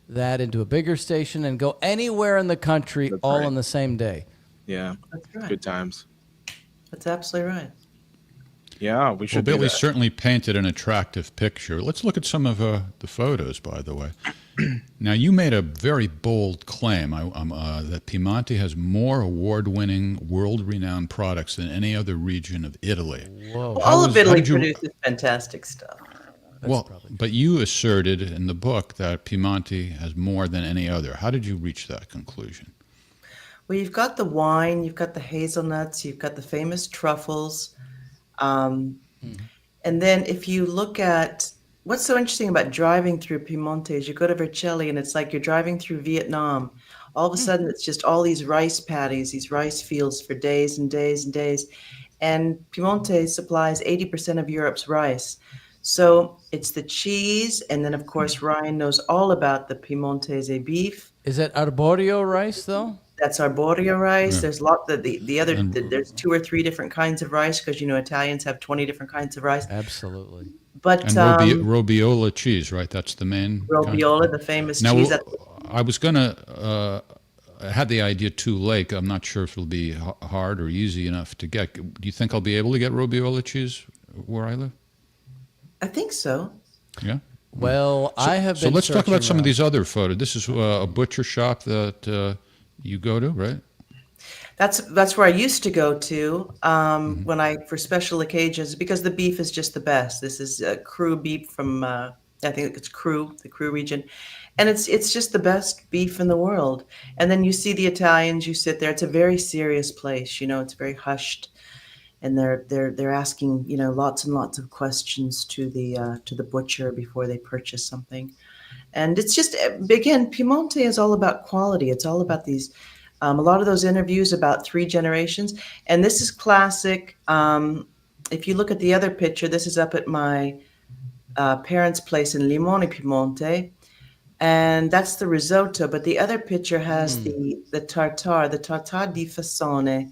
that into a bigger station, and go anywhere in the country That's all right. on the same day. Yeah, That's right. good times. That's absolutely right. Yeah, we Well, should do Billy that. certainly painted an attractive picture. Let's look at some of the photos, by the way. Now, you made a very bold claim that Piemonte has more award-winning, world-renowned products than any other region of Italy. Whoa. Well, all of how Italy did you- produces fantastic stuff. But you asserted in the book that Piemonte has more than any other. How did you reach that conclusion? Well, you've got the wine, you've got the hazelnuts, you've got the famous truffles. And then if you look at what's so interesting about driving through Piemonte is you go to Vercelli and it's like you're driving through Vietnam. All of a sudden, it's just all these rice paddies, these rice fields for days and days and days. And Piemonte supplies 80% of Europe's rice. So it's the cheese. And then, of course, Ryan knows all about the Piemontese beef. Is it arborio rice, though? That's arborio rice. Yeah. There's the other. And- There's 2 or 3 different kinds of rice because Italians have 20 different kinds of rice. Absolutely. But And Robiola cheese, right? That's the main kind? Robiola, the famous Now, cheese. I was going to, I had the idea too late. I'm not sure if it'll be hard or easy enough to get. Do you think I'll be able to get Robiola cheese where I live? I think so. Yeah? Well, I have So been let's talk about searching some of around. these other photos. This is a butcher shop that you go to, right? That's where I used to go to when for special occasions because the beef is just the best. This is Crew beef from I think it's Crew, the Crew region, and it's just the best beef in the world. And then you see the Italians. You sit there. It's a very serious place. It's very hushed, and they're asking lots and lots of questions to the butcher before they purchase something. And it's just again, Piemonte is all about quality. It's all about these. A lot of those interviews about 3 generations, and this is classic. If you look at the other picture, this is up at my parents' place in Limone, Piemonte, and that's the risotto. But the other picture has the tartare di fassone,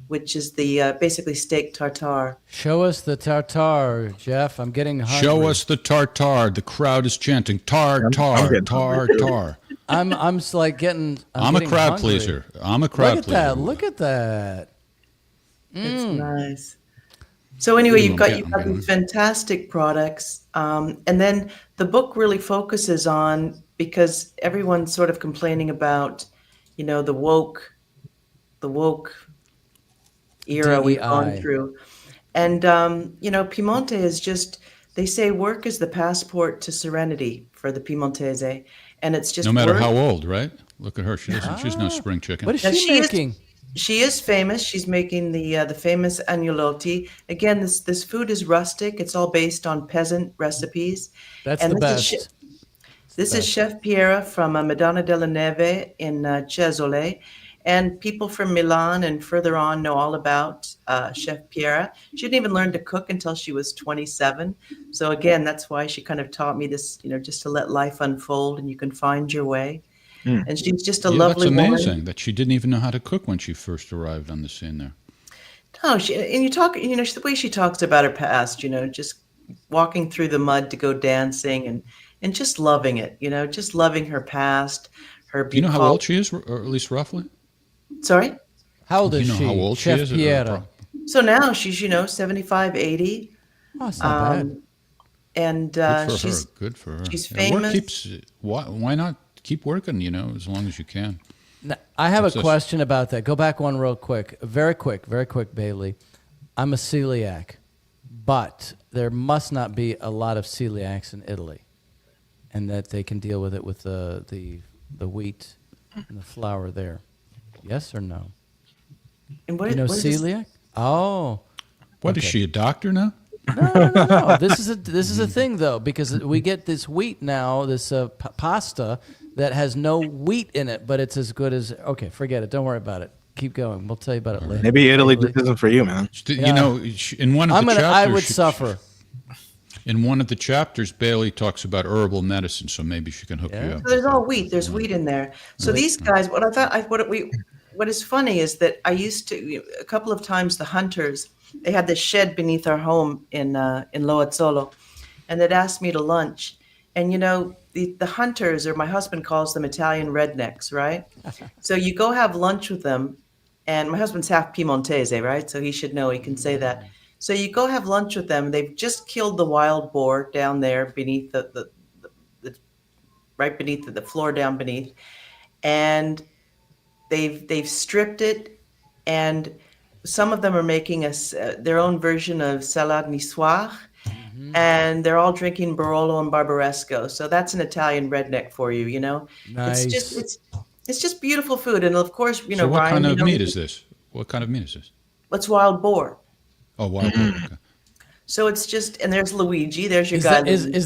which is the basically steak tartare. Show us the tartare, Jeff. I'm getting hungry. Show us the tartare. The crowd is chanting tar, I'm tar, getting tar, hungry, too. tar. I'm just like getting. I'm a getting crowd hungry. pleaser. I'm a crowd Look at pleaser. that! Look at that! It's nice. So anyway, you've got I'm getting- these fantastic products, and then the book really focuses on because everyone's sort of complaining about, the woke era we've gone DEI. through, and Piemonte is just. They say work is the passport to serenity for the Piemontese, and it's just No matter work. how old, right? Look at her. She's no spring chicken. What is Now, she she is- making? She is famous. She's making the famous agnolotti. Again, this food is rustic. It's all based on peasant recipes. That's And the this is best. This is Chef Piera from Madonna della Neve in Cesole. And people from Milan and further on know all about Chef Piera. She didn't even learn to cook until she was 27. So again, that's why she kind of taught me this, just to let life unfold and you can find your way. And she's just a Yeah, lovely that's amazing woman. that she didn't even know how to cook when she first arrived on the scene there. No, and you talk, the way she talks about her past, just walking through the mud to go dancing and just loving it, just loving her past, her Do you know how bucolic. old she is, or at least roughly? Sorry? How old Do is you know she? how old she Chef is? Piera. So now she's, 75, 80. Oh, it's not bad. And Good for her. she's Good for her. she's Yeah, work famous. keeps. Why not keep working? As long as you can. Now, I have What's a this? question about that. Go back one real quick. Very quick, Bailey. I'm a celiac, but there must not be a lot of celiacs in Italy, and that they can deal with it with the wheat and the flour there. Yes or no? And what, You know what is this- celiac? Oh. What is Okay. she, a doctor now? No. This is a thing though, because we get this wheat now, this pasta that has no wheat in it, but it's as good as. Okay, forget it. Don't worry about it. Keep going. We'll tell you about it later. Maybe Italy just isn't for you, man. In one of the chapters, I would suffer. In one of the chapters, Bailey talks about herbal medicine, so maybe she can hook you Yeah. up. So there's all wheat. There's wheat in there. So these guys, what is funny is that I used to, a couple of times, the hunters, they had this shed beneath our home in Loazzolo, and they'd asked me to lunch. And the hunters, or my husband calls them Italian rednecks, right? So you go have lunch with them, and my husband's half Piemontese, right? So he should know, he can say that. So you go have lunch with them. They've just killed the wild boar down there beneath the right beneath the floor down beneath, and they've stripped it, and some of them are making their own version of salade niçoise, and they're all drinking Barolo and Barbaresco. So that's an Italian redneck for you, Nice. It's just beautiful food, and of course, So what Ryan, kind of meat is this? What kind of meat is this? It's wild boar. Oh, wild boar. Okay. So it's just, and there's Luigi. There's your Is guy. that, is, Luigi.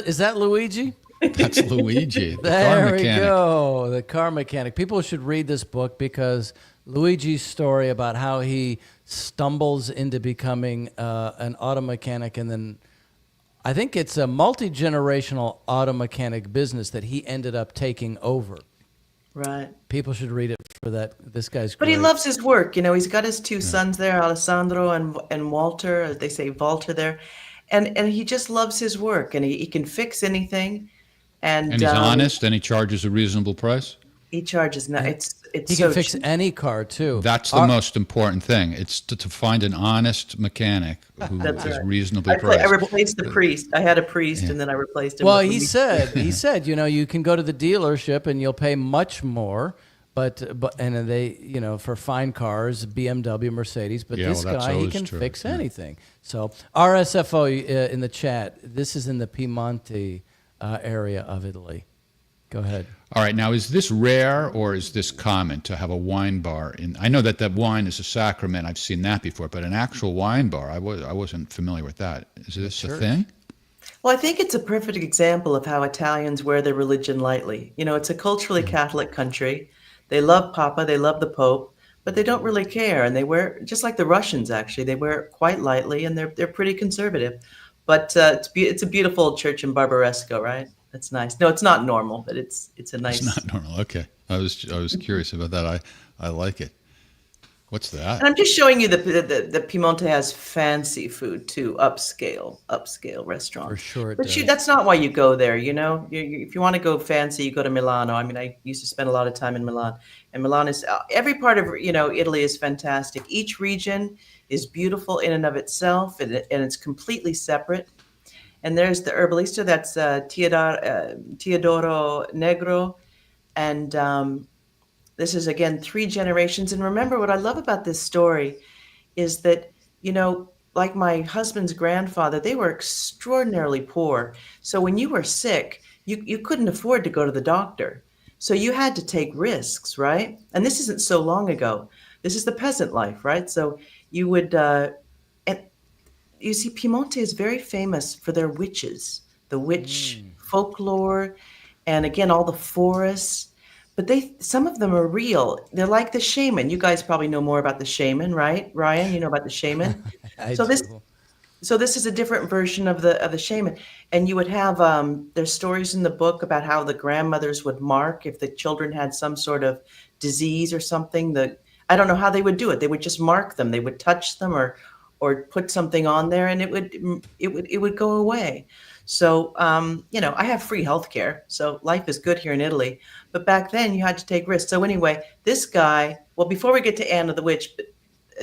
is that Luigi? That's Luigi, the car There we mechanic. go. The car mechanic. People should read this book because Luigi's story about how he stumbles into becoming an auto mechanic, and then I think it's a multi-generational auto mechanic business that he ended up taking over. Right. People should read it for that. This guy's But great. he loves his work. He's got his two sons there, Alessandro and Walter, as they say, Walter there. And he just loves his work, and he can fix anything. And And he's honest, and he charges a reasonable price. He charges no. It's He so can fix cheap. any car too. That's the most important thing. It's to find an honest mechanic who That's is right. reasonably I priced. replaced the priest. I had a priest, and then I replaced him. Well, with he Luigi. said, you can go to the dealership and you'll pay much more, but and they, for fine cars, BMW, Mercedes, but Yeah, this well, that's guy, he always can true, fix yeah. anything. So RSFO in the chat. This is in the Piemonte area of Italy. Go ahead. All right, now is this rare or is this common to have a wine bar? I know that wine is a sacrament. I've seen that before, but an actual wine bar, I wasn't familiar with that. Is this a thing? Well, I think it's a perfect example of how Italians wear their religion lightly. It's a culturally Catholic country. They love Papa, they love the Pope, but they don't really care. And they wear, just like the Russians, actually, they wear it quite lightly, and they're pretty conservative. But it's a beautiful church in Barbaresco, right? That's nice. No, it's not normal, but it's a nice. It's not normal. Okay, I was curious about that. I like it. What's And that? I'm just showing you the Piemonte has fancy food too, upscale restaurant. For sure it But does. that's not why you go there. If you want to go fancy, you go to Milano. I mean, I used to spend a lot of time in Milan, and Milan is every part of Italy is fantastic. Each region is beautiful in and of itself, and it's completely separate. And there's the herbalista, that's Teodoro Negro, and this is, again, 3 generations. And remember, what I love about this story is that, like my husband's grandfather, they were extraordinarily poor. So when you were sick, you couldn't afford to go to the doctor. So you had to take risks, right? And this isn't so long ago. This is the peasant life, right? So you would, and you see, Piemonte is very famous for their witches, the witch folklore, and again, all the forests. But some of them are real. They're like the shaman. You guys probably know more about the shaman, right? Ryan, you know about the shaman? So this is a different version of the shaman. And you would have there's stories in the book about how the grandmothers would mark if the children had some sort of disease or something. I don't know how they would do it. They would just mark them. They would touch them or put something on there, and it would go away. So, I have free healthcare, so life is good here in Italy. But back then, you had to take risks. So anyway, this guy. Well, before we get to Anna the Witch,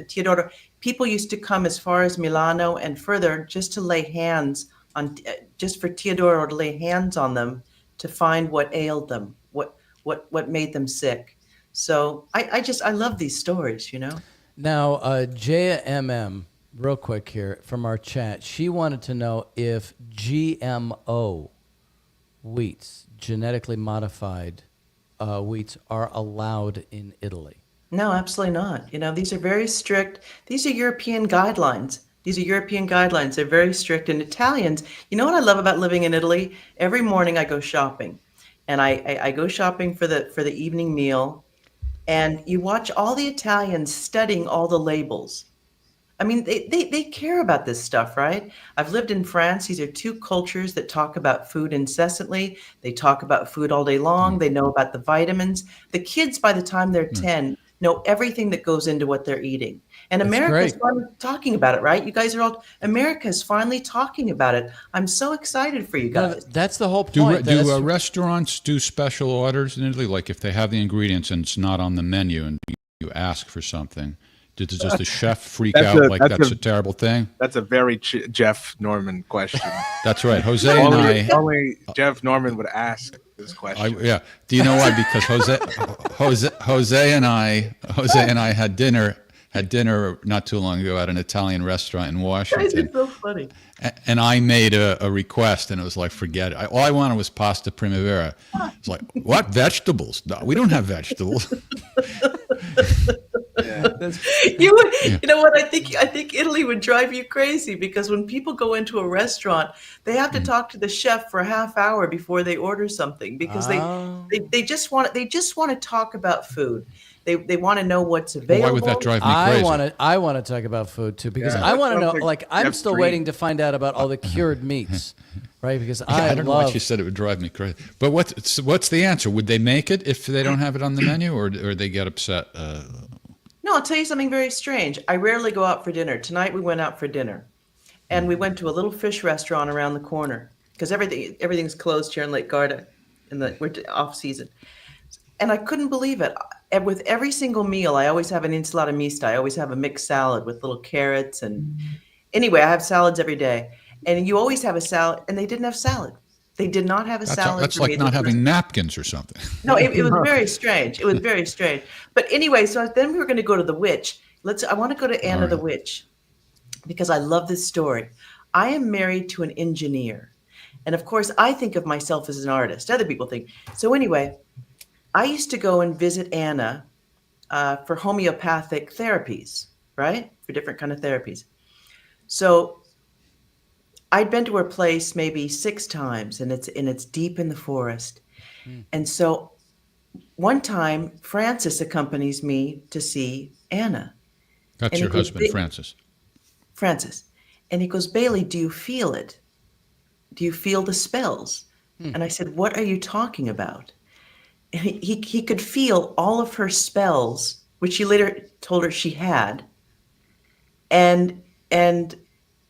Teodoro, people used to come as far as Milano and further just to lay hands on, just for Teodoro to lay hands on them to find what ailed them, what made them sick. So I love these stories, Now, Jaya MM, real quick here from our chat, she wanted to know if GMO wheats, genetically modified wheats, are allowed in Italy. No, absolutely not. These are very strict. These are European guidelines. They're very strict. And Italians, you know what I love about living in Italy? Every morning I go shopping, and I go shopping for the evening meal, and you watch all the Italians studying all the labels. I mean, they care about this stuff, right? I've lived in France. These are two cultures that talk about food incessantly. They talk about food all day long. They know about the vitamins. The kids, by the time they're 10, know everything that goes into what they're eating. And That's America's great. finally talking about it, right? You guys are all, America's finally talking about it. I'm so excited for you No, guys. that's the whole Do point. restaurants do special orders in Italy? Like if they have the ingredients and it's not on the menu and you ask for something, does the chef freak That's out a- like that's that's a- a terrible thing? That's a very Jeff Norman question. That's right. Jose and I. only Jeff Norman would ask this question. Yeah. Do you know why? Because Jose and I had dinner not too long ago at an Italian restaurant in Guys, Washington. it's so funny. And I made a request, and it was like, forget it. All I wanted was pasta primavera. It's like, what vegetables? No, we don't have vegetables. You know what? I think Italy would drive you crazy because when people go into a restaurant, they have to talk to the chef for a half hour before they order something because they just want to talk about food. They want to know what's available. Why would that drive me crazy? I want to talk about food too because Yeah. I want to know. Sounds Like like I'm Jeff's still dream. waiting to find out about all the cured meats, right? Because I don't know why love. she said it would drive me crazy. But what's the answer? Would they make it if they don't have it on the menu, or they get upset? No, I'll tell you something very strange. I rarely go out for dinner. Tonight we went out for dinner, and we went to a little fish restaurant around the corner because everything's closed here in Lake Garda, we're off season. And I couldn't believe it. And with every single meal, I always have an insalata mista. I always have a mixed salad with little carrots. And anyway, I have salads every day. And you always have a salad. And they didn't have salad. They did not have a salad. That's for me like at not the having napkins or something. No, it was very strange. It was very strange. But anyway, so then we were going to go to the witch. I want to go to Anna the Witch because I love this story. I am married to an engineer. And of course, I think of myself as an artist. Other people think. So anyway, I used to go and visit Anna for homeopathic therapies, right? For different kind of therapies. So I'd been to her place maybe 6 times, and it's deep in the forest. And so one time, Francis accompanies me to see Anna. That's And your it was husband, big- Francis. And he goes, Bailey, do you feel it? Do you feel the spells? And I said, what are you talking about? And he could feel all of her spells, which he later told her she had. And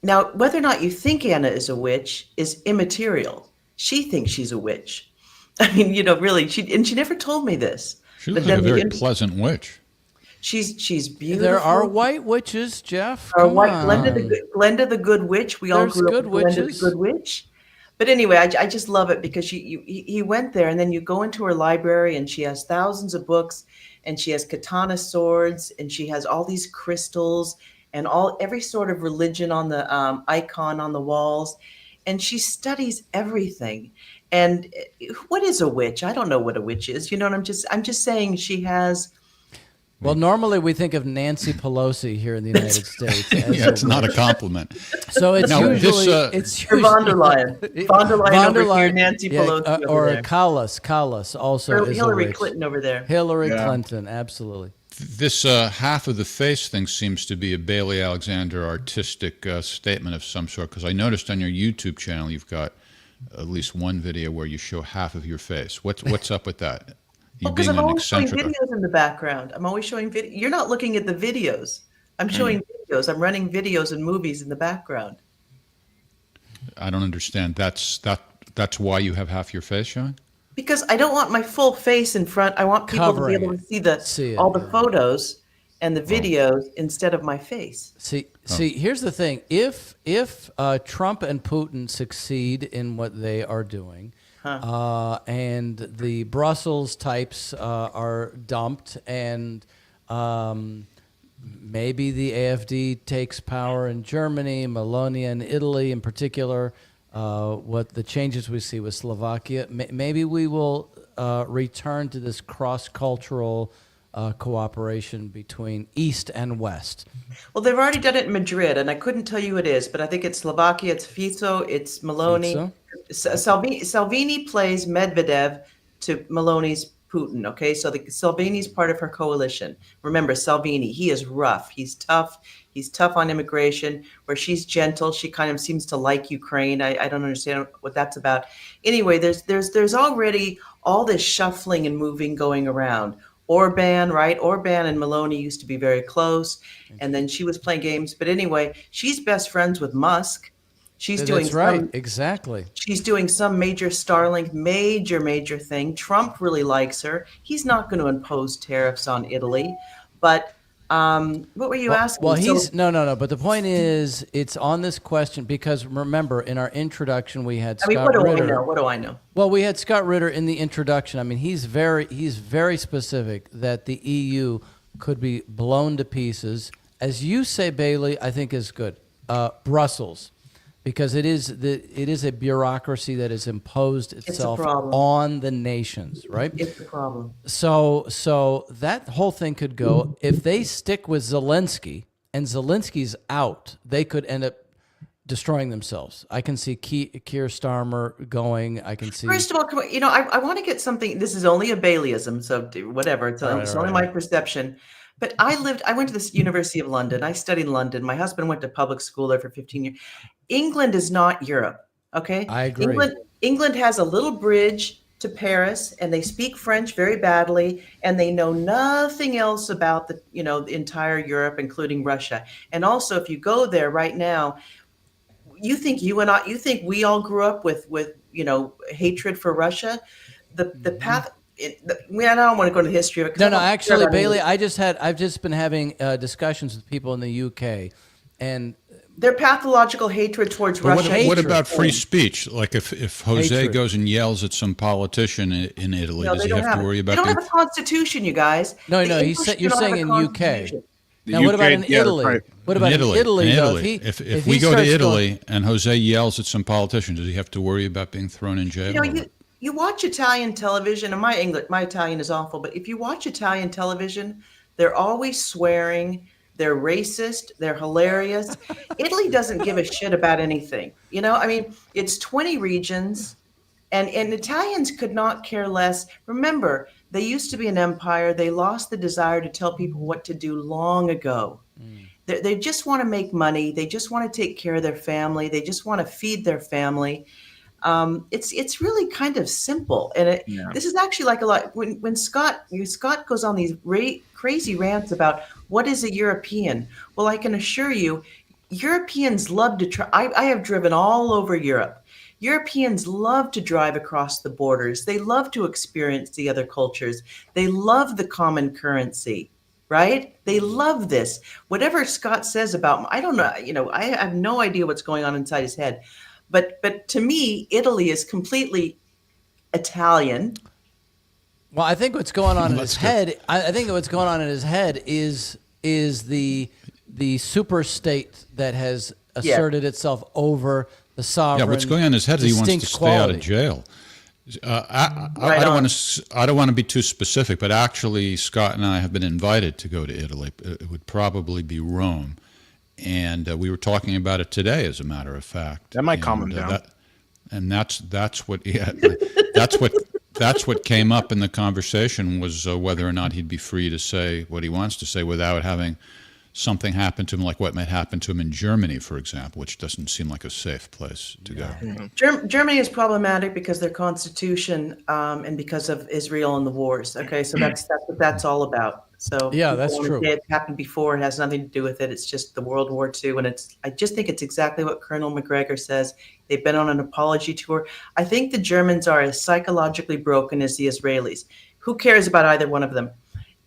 now, whether or not you think Anna is a witch is immaterial. She thinks she's a witch. I mean, really, she never told me this. She But looks like a then very the- pleasant witch. She's beautiful. There are white witches, Jeff. Our Come white on. Glenda the Good Witch. We all There's grew up good with Glenda witches. the Good Witch. But anyway, I just love it because he went there, and then you go into her library, and she has thousands of books, and she has katana swords, and she has all these crystals, and every sort of religion on the icon on the walls, and she studies everything. And what is a witch? I don't know what a witch is. You know what I'm just saying she has. Well, normally we think of Nancy Pelosi here in the United States. As Yeah, it's a not a witch. compliment. So it's Now, this, usually it's Or von der Leyen. Von der Leyen over here, Nancy Pelosi over or there. Callas also Or is Hillary a witch. Clinton over there. Hillary Yeah. Clinton, absolutely. This half of the face thing seems to be a Bailey Alexander artistic statement of some sort, because I noticed on your YouTube channel you've got at least one video where you show half of your face. What's up with that? You Because being I'm an always showing eccentric. videos in the background. I'm always showing video. You're not looking at the videos. I'm showing videos. I'm running videos and movies in the background. I don't understand. That's why you have half your face showing? Because I don't want my full face in front. I want people to be Covering able it. to see the See it, all the yeah. photos and the videos instead of my face. See, here's the thing. If Trump and Putin succeed in what they are doing, and the Brussels types are dumped, and maybe the AfD takes power in Germany, Meloni in Italy in particular, what the changes we see with Slovakia, maybe we will return to this cross-cultural cooperation between East and West. Well, they've already done it in Madrid, and I couldn't tell you who it is, but I think it's Slovakia, it's Fico, it's Meloni. Salvini plays Medvedev to Meloni's Putin. Okay, so Salvini's part of her coalition. Remember, Salvini, he is rough, he's tough. He's tough on immigration, where she's gentle. She kind of seems to like Ukraine. I don't understand what that's about. Anyway, there's already all this shuffling and moving going around. Orban, right? Orban and Meloni used to be very close, and then she was playing games. But anyway, she's best friends with Musk. She's doing That's right, exactly. She's doing some major Starlink, major thing. Trump really likes her. He's not going to impose tariffs on Italy, but. What were you asking? Well, he's no. But the point is, it's on this question because remember, in our introduction, we had Scott Ritter. What do I know? Well, we had Scott Ritter in the introduction. I mean, he's very specific that the EU could be blown to pieces. As you say, Bailey, I think is good. Brussels, because it is a bureaucracy that has imposed itself on the nations, right? It's a problem. So that whole thing could go if they stick with Zelensky and Zelensky's out, they could end up destroying themselves. I can see Keir Starmer going. I can see. First of all, I want to get something. This is only a Baileyism, so whatever. It's only my perception. But I went to the University of London. I studied in London. My husband went to public school there for 15 years. England is not Europe, okay? I agree. England has a little bridge to Paris, and they speak French very badly, and they know nothing else about the entire Europe, including Russia. And also, if you go there right now, you think we all grew up with hatred for Russia? The path. I don't want to go into the history of it. No, actually, Bailey, I've just been having discussions with people in the UK, and their pathological hatred towards Russia. What about free speech? Like if Jose goes and yells at some politician in Italy, does he have to worry about? They don't have a constitution, you guys. No. You're saying in UK. Now, what about in Italy? Right. What about in Italy? If we go to Italy and Jose yells at some politician, does he have to worry about being thrown in jail? You watch Italian television, and my Italian is awful, but if you watch Italian television, they're always swearing, they're racist, they're hilarious. Italy doesn't give a shit about anything. It's 20 regions, and Italians could not care less. Remember, they used to be an empire. They lost the desire to tell people what to do long ago. They just want to make money. They just want to take care of their family. They just want to feed their family. It's really kind of simple, and this is actually like a lot. When Scott goes on these crazy rants about what is a European, well, I can assure you, Europeans love to try. I have driven all over Europe. Europeans love to drive across the borders. They love to experience the other cultures. They love the common currency. Right? They love this. Whatever Scott says about, I don't know. I have no idea what's going on inside his head. But to me, Italy is completely Italian. Well, I think what's going on in his head. I think what's going on in his head is the super state that has asserted itself over the sovereign. Yeah, what's going on in his head is he wants to stay out of jail. I don't want to be too specific, but actually, Scott and I have been invited to go to Italy. It would probably be Rome. And we were talking about it today, as a matter of fact. That might calm him down. That's what came up in the conversation was whether or not he'd be free to say what he wants to say without having something happened to him, like what might happen to him in Germany, for example, which doesn't seem like a safe place to go. Germany is problematic because their constitution and because of Israel and the wars. Okay, so that's what that's all about. So Yeah, people that's wanna true. say it happened before. It has nothing to do with it. It's just the World War II, and I just think it's exactly what Colonel McGregor says. They've been on an apology tour. I think the Germans are as psychologically broken as the Israelis. Who cares about either one of them?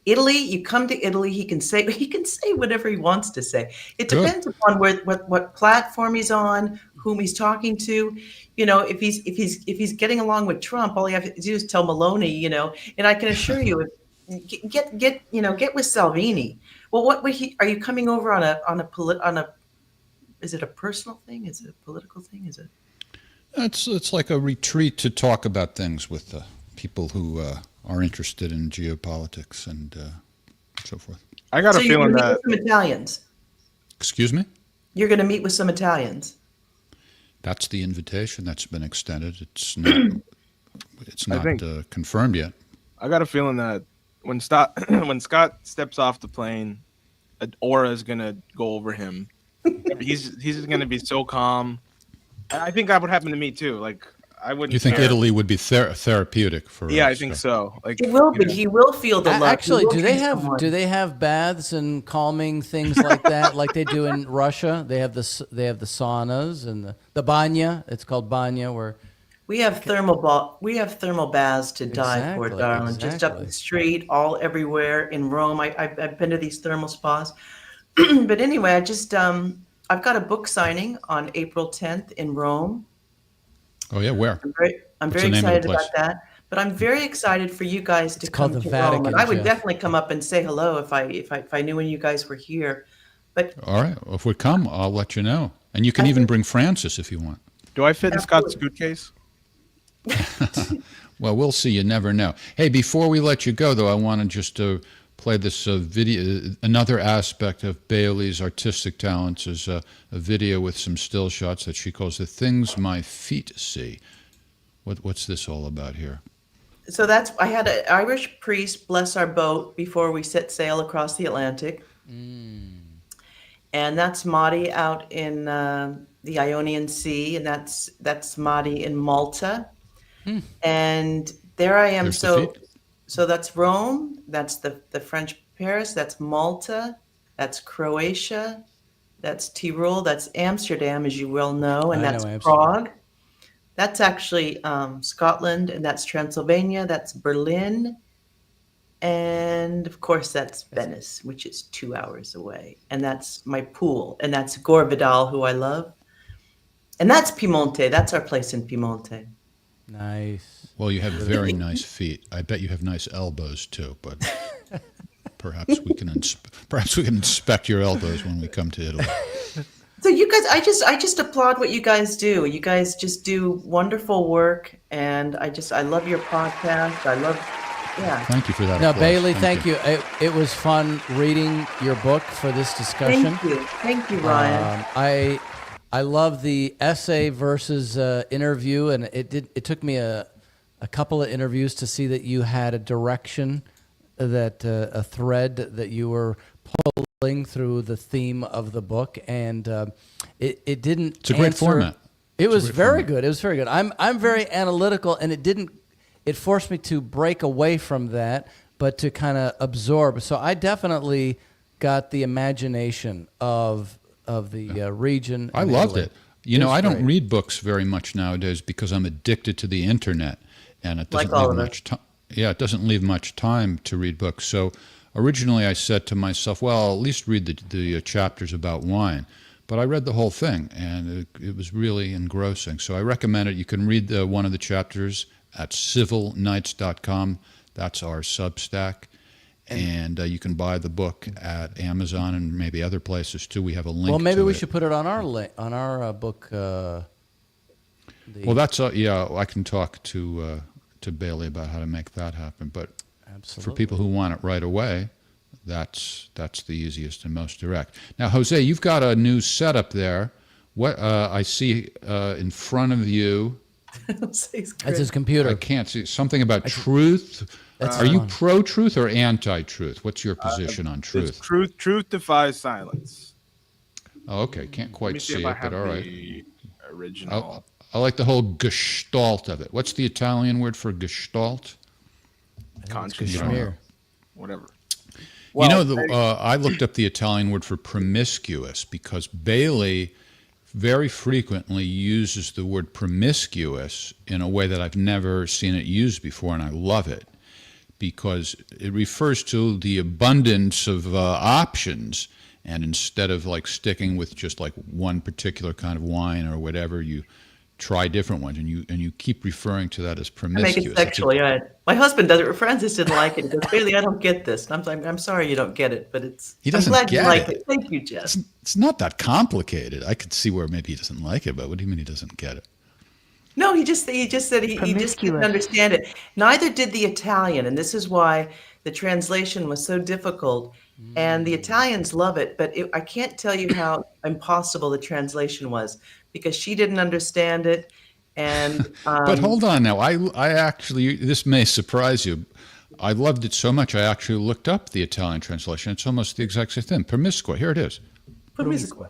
Italy, you come to Italy, he can say whatever he wants to say. It Good. depends upon what platform he's on, whom he's talking to. You know, if he's getting along with Trump, all you have to do is tell Maloney, you know. And I can assure you, get with Salvini. Well, are you coming over on a is it a personal thing? Is it a political thing? Is it? It's like a retreat to talk about things with people who are interested in geopolitics and so forth. I got So a you're feeling going to meet that with some Italians. Excuse me? You're going to meet with some Italians. That's the invitation that's been extended. It's not think- confirmed yet. I got a feeling that when Scott steps off the plane, an aura is gonna go over him. He's gonna be so calm. I think that would happen to me too. Like I wouldn't. You think care. Italy would be therapeutic for? Yeah, I think so. Like It will you be. know. He will feel the love. Actually, He will do they be have someone. baths and calming things like that, like they do in Russia? They have the saunas and the banya. It's called banya, where We have thermal baths to die for, Exactly, darling. Just up exactly. the street, all everywhere in Rome. I've been to these thermal spas. But anyway, I've got a book signing on April 10th in Rome. Oh yeah, where? I'm What's very the name of the excited about place? that. But I'm very excited for you guys to It's called come the to Rome. Vatican, And I would Jeff. definitely come up and say hello if I knew when you guys were here. But All right. Well, if we come, I'll let you know. And you can even bring Francis if you want. Do I fit in Scott's Absolutely. suitcase? Well, we'll see. You never know. Hey, before we let you go, though, I want to just play this video. Another aspect of Bailey's artistic talents is a video with some still shots that she calls "The Things My Feet See." What's this all about here? so I had an Irish priest bless our boat before we set sail across the Atlantic. And that's Mahdi out in the Ionian Sea, and that's Mahdi in Malta. And there I am. There's the feet. So that's Rome, that's the French Paris, that's Malta, that's Croatia, that's Tyrol, that's Amsterdam, as you well know, and I that's know Amsterdam. Prague. That's actually Scotland, and that's Transylvania, that's Berlin, and of course that's Venice, which is 2 hours away. And that's my pool, and that's Gore Vidal, who I love. And that's Piemonte, that's our place in Piemonte. nice. Well, you have very nice feet. I bet you have nice elbows too. But perhaps we can inspect your elbows when we come to Italy. So you guys, I just applaud what you guys do. You guys just do wonderful work, and I love your podcast. Yeah. Thank you for that. Now, applause. Bailey, thank you. It was fun reading your book for this discussion. Thank you, Ryan. I love the essay versus interview, and it took me a couple of interviews to see that you had a direction, that a thread that you were pulling through the theme of the book, and it didn't. It's a great answer- format. It It's a was great very format. good. It was very good. I'm very analytical, and it didn't. It forced me to break away from that, but to kind of absorb. So I definitely got the imagination of the region. I and loved Italy. it. You know, was I don't great. read books very much nowadays because I'm addicted to the internet, and it doesn't Like all leave of us. much time. Yeah, it doesn't leave much time to read books. So originally, I said to myself, "Well, I'll at least read the chapters about wine." But I read the whole thing, and it was really engrossing. So I recommend it. You can read one of the chapters at civilnights.com. That's our Substack. And you can buy the book at Amazon and maybe other places too. We have a link. Well, maybe to we it. should put it on our book. Well, that's yeah. I can talk to Bailey about how to make that happen. But Absolutely. for people who want it right away, that's the easiest and most direct. Now, Jose, you've got a new setup there. What I see in front of you, It's That's great. his computer. I can't see something about truth. That's Are you fun. pro-truth or anti-truth? What's your position on It's truth? truth defies silence. Oh, okay, can't Let me quite see see if I it, but have all right. the original. I like the whole gestalt of it. What's the Italian word for gestalt? Conscious, You don't know. Schmear. whatever. I looked up the Italian word for promiscuous because Bailey very frequently uses the word promiscuous in a way that I've never seen it used before, and I love it because it refers to the abundance of options. And instead of like sticking with just like one particular kind of wine or whatever, you try different ones, and you keep referring to that as I make promiscuous. it It's a- sexual, yeah. My husband does it. Francis didn't like it. He goes, Bailey, I don't get this. And I'm like, I'm sorry you don't get it, but He I'm doesn't glad you get like it. it. Thank you, Jeff. it's not that complicated. I could see where maybe he doesn't like it, but what do you mean he doesn't get it? No, he just said he just didn't understand it. Neither did the Italian, and this is why the translation was so difficult. And the Italians love it, but I can't tell you how impossible the translation was because she didn't understand it. And But hold on now. I actually, this may surprise you. I loved it so much, I actually looked up the Italian translation. It's almost the exact same thing. Promiscua. Here it is. promiscuous.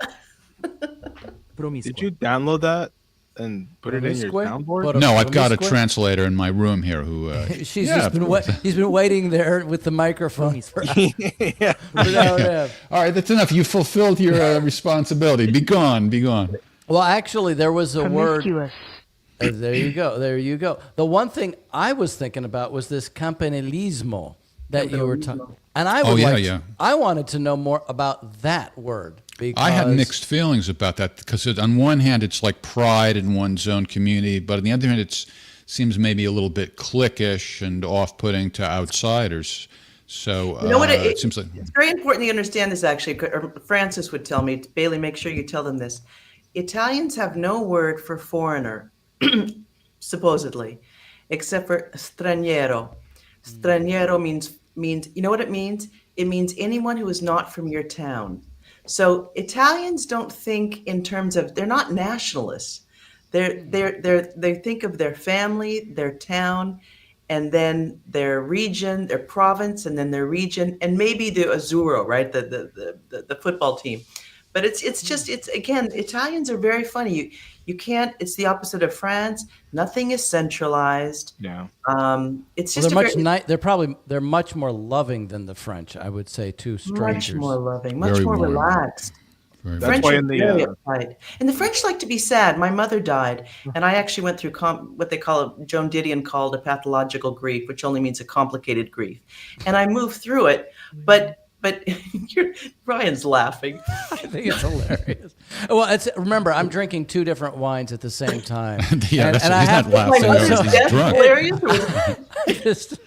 Did you download that and put it in your Promiscua? soundboard? But- No, I've got a promiscua? translator in my room here who. She's yeah, just been he's been waiting there with the microphone. For Yeah. an hour and a half. All right, that's enough. You fulfilled your responsibility. Be gone. Be gone. Well, actually, there was a word. Promiscuous. There you go. There you go. The one thing I was thinking about was this campanilismo that you were talking. And I would I wanted to know more about that word because I had mixed feelings about that because on one hand, it's like pride in one's own community, but on the other hand, it seems maybe a little bit cliquish and off-putting to outsiders. So You know what? it seems like It's very important you understand this, actually. Francis would tell me, Bailey, make sure you tell them this. Italians have no word for foreigner, supposedly, except for straniero. Straniero means, you know what it means? It means anyone who is not from your town. So Italians don't think in terms of, they're not nationalists. They think of their family, their town, and then their region, their province, and then their region, and maybe the Azzurro, right? The football team. But it's again, Italians are very funny. You can't, it's the opposite of France. Nothing is centralized. Yeah. It's Well, just they're much more loving than the French, I would say, to much strangers. more loving, much Very more warm. relaxed. very That's French why are in the, very uptight. And the French like to be sad. My mother died, and I actually went through what they call, Joan Didion called a pathological grief, which only means a complicated grief. And I moved through it, but Ryan's laughing. I think it's hilarious. Well, remember, I'm drinking two different wines at the same time. Yeah, and he's I not have laughing. My no, mother's he's death drunk. hilarious. Or was- just,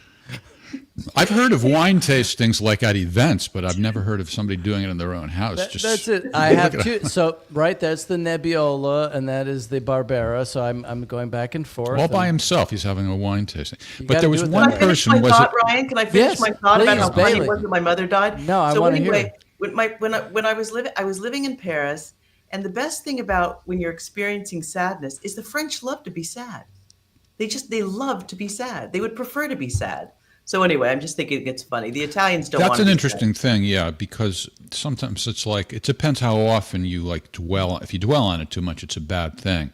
I've heard of wine tastings like at events, but I've never heard of somebody doing it in their own house. that's it. I have two. So right, that's the Nebbiolo, and that is the Barbera. So I'm going back and forth. all by and- himself. He's having a wine tasting. But gotta there was do it one that Can I finish person. my Was thought, it? Ryan? Can I finish Yes, my thought about please, how funny Bailey. it was when my mother died? No, I so wanna anyway, hear. when I was living in Paris, and the best thing about when you're experiencing sadness is the French love to be sad. They love to be sad. They would prefer to be sad. So anyway, I'm just thinking it's funny. The Italians don't. That's want to an be interesting thing, yeah, because sometimes it's like it depends how often you like dwell. If you dwell on it too much, it's a bad thing.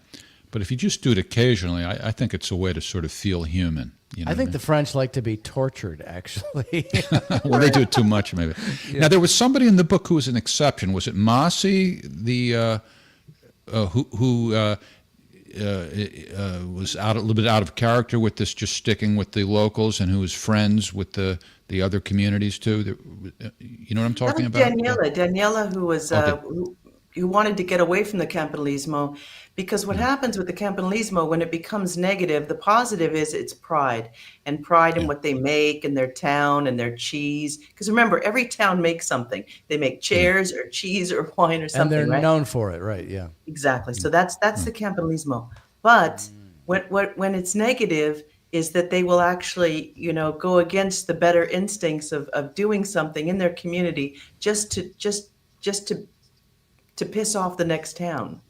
But if you just do it occasionally, I think it's a way to sort of feel human. You know I think what the French like to be tortured, actually. well, they do it too much, maybe. Now, there was somebody in the book who was an exception. Was it Masi, who was a little bit out of character with this, just sticking with the locals, and who was friends with the other communities too? You know what I'm talking That about? was Daniela, who was Okay. who wanted to get away from the Campanilismo, because what happens with the Campanilismo, when it becomes negative, the positive is it's pride in what they make and their town and their cheese. Because remember, every town makes something. They make chairs or cheese or wine or And something, they're right? known for it, right? Yeah. Exactly. So that's the Campanilismo. But when it's negative is that they will actually, go against the better instincts of doing something in their community just to piss off the next town.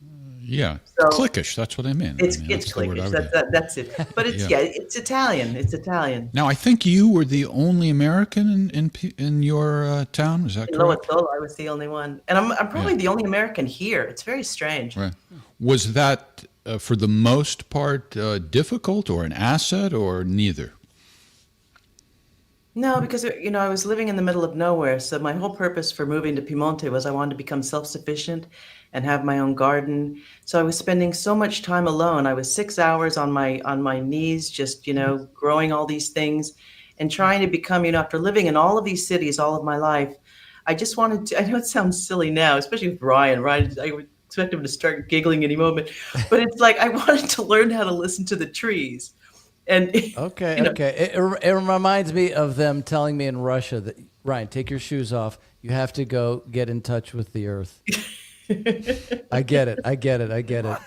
Yeah, So cliquish. That's what I mean. it's I mean, it's that's the word I cliquish. would use. That's it. But it's Yeah. it's Italian. It's Italian. Now, I think you were the only American in your town. Is that In correct? Lowestoft, I was the only one, and I'm probably the only American here. It's very strange. Right. Was that for the most part difficult, or an asset, or neither? No, because I was living in the middle of nowhere. So my whole purpose for moving to Piemonte was I wanted to become self-sufficient and have my own garden. So I was spending so much time alone. I was 6 hours on my knees, just growing all these things, and trying to become. After living in all of these cities all of my life, I just wanted to. I know it sounds silly now, especially with Ryan. Ryan, I would expect him to start giggling any moment, but it's like I wanted to learn how to listen to the trees. And Okay, okay. It reminds me of them telling me in Russia that, Ryan, take your shoes off. You have to go get in touch with the earth. I get it. I get it. I get it.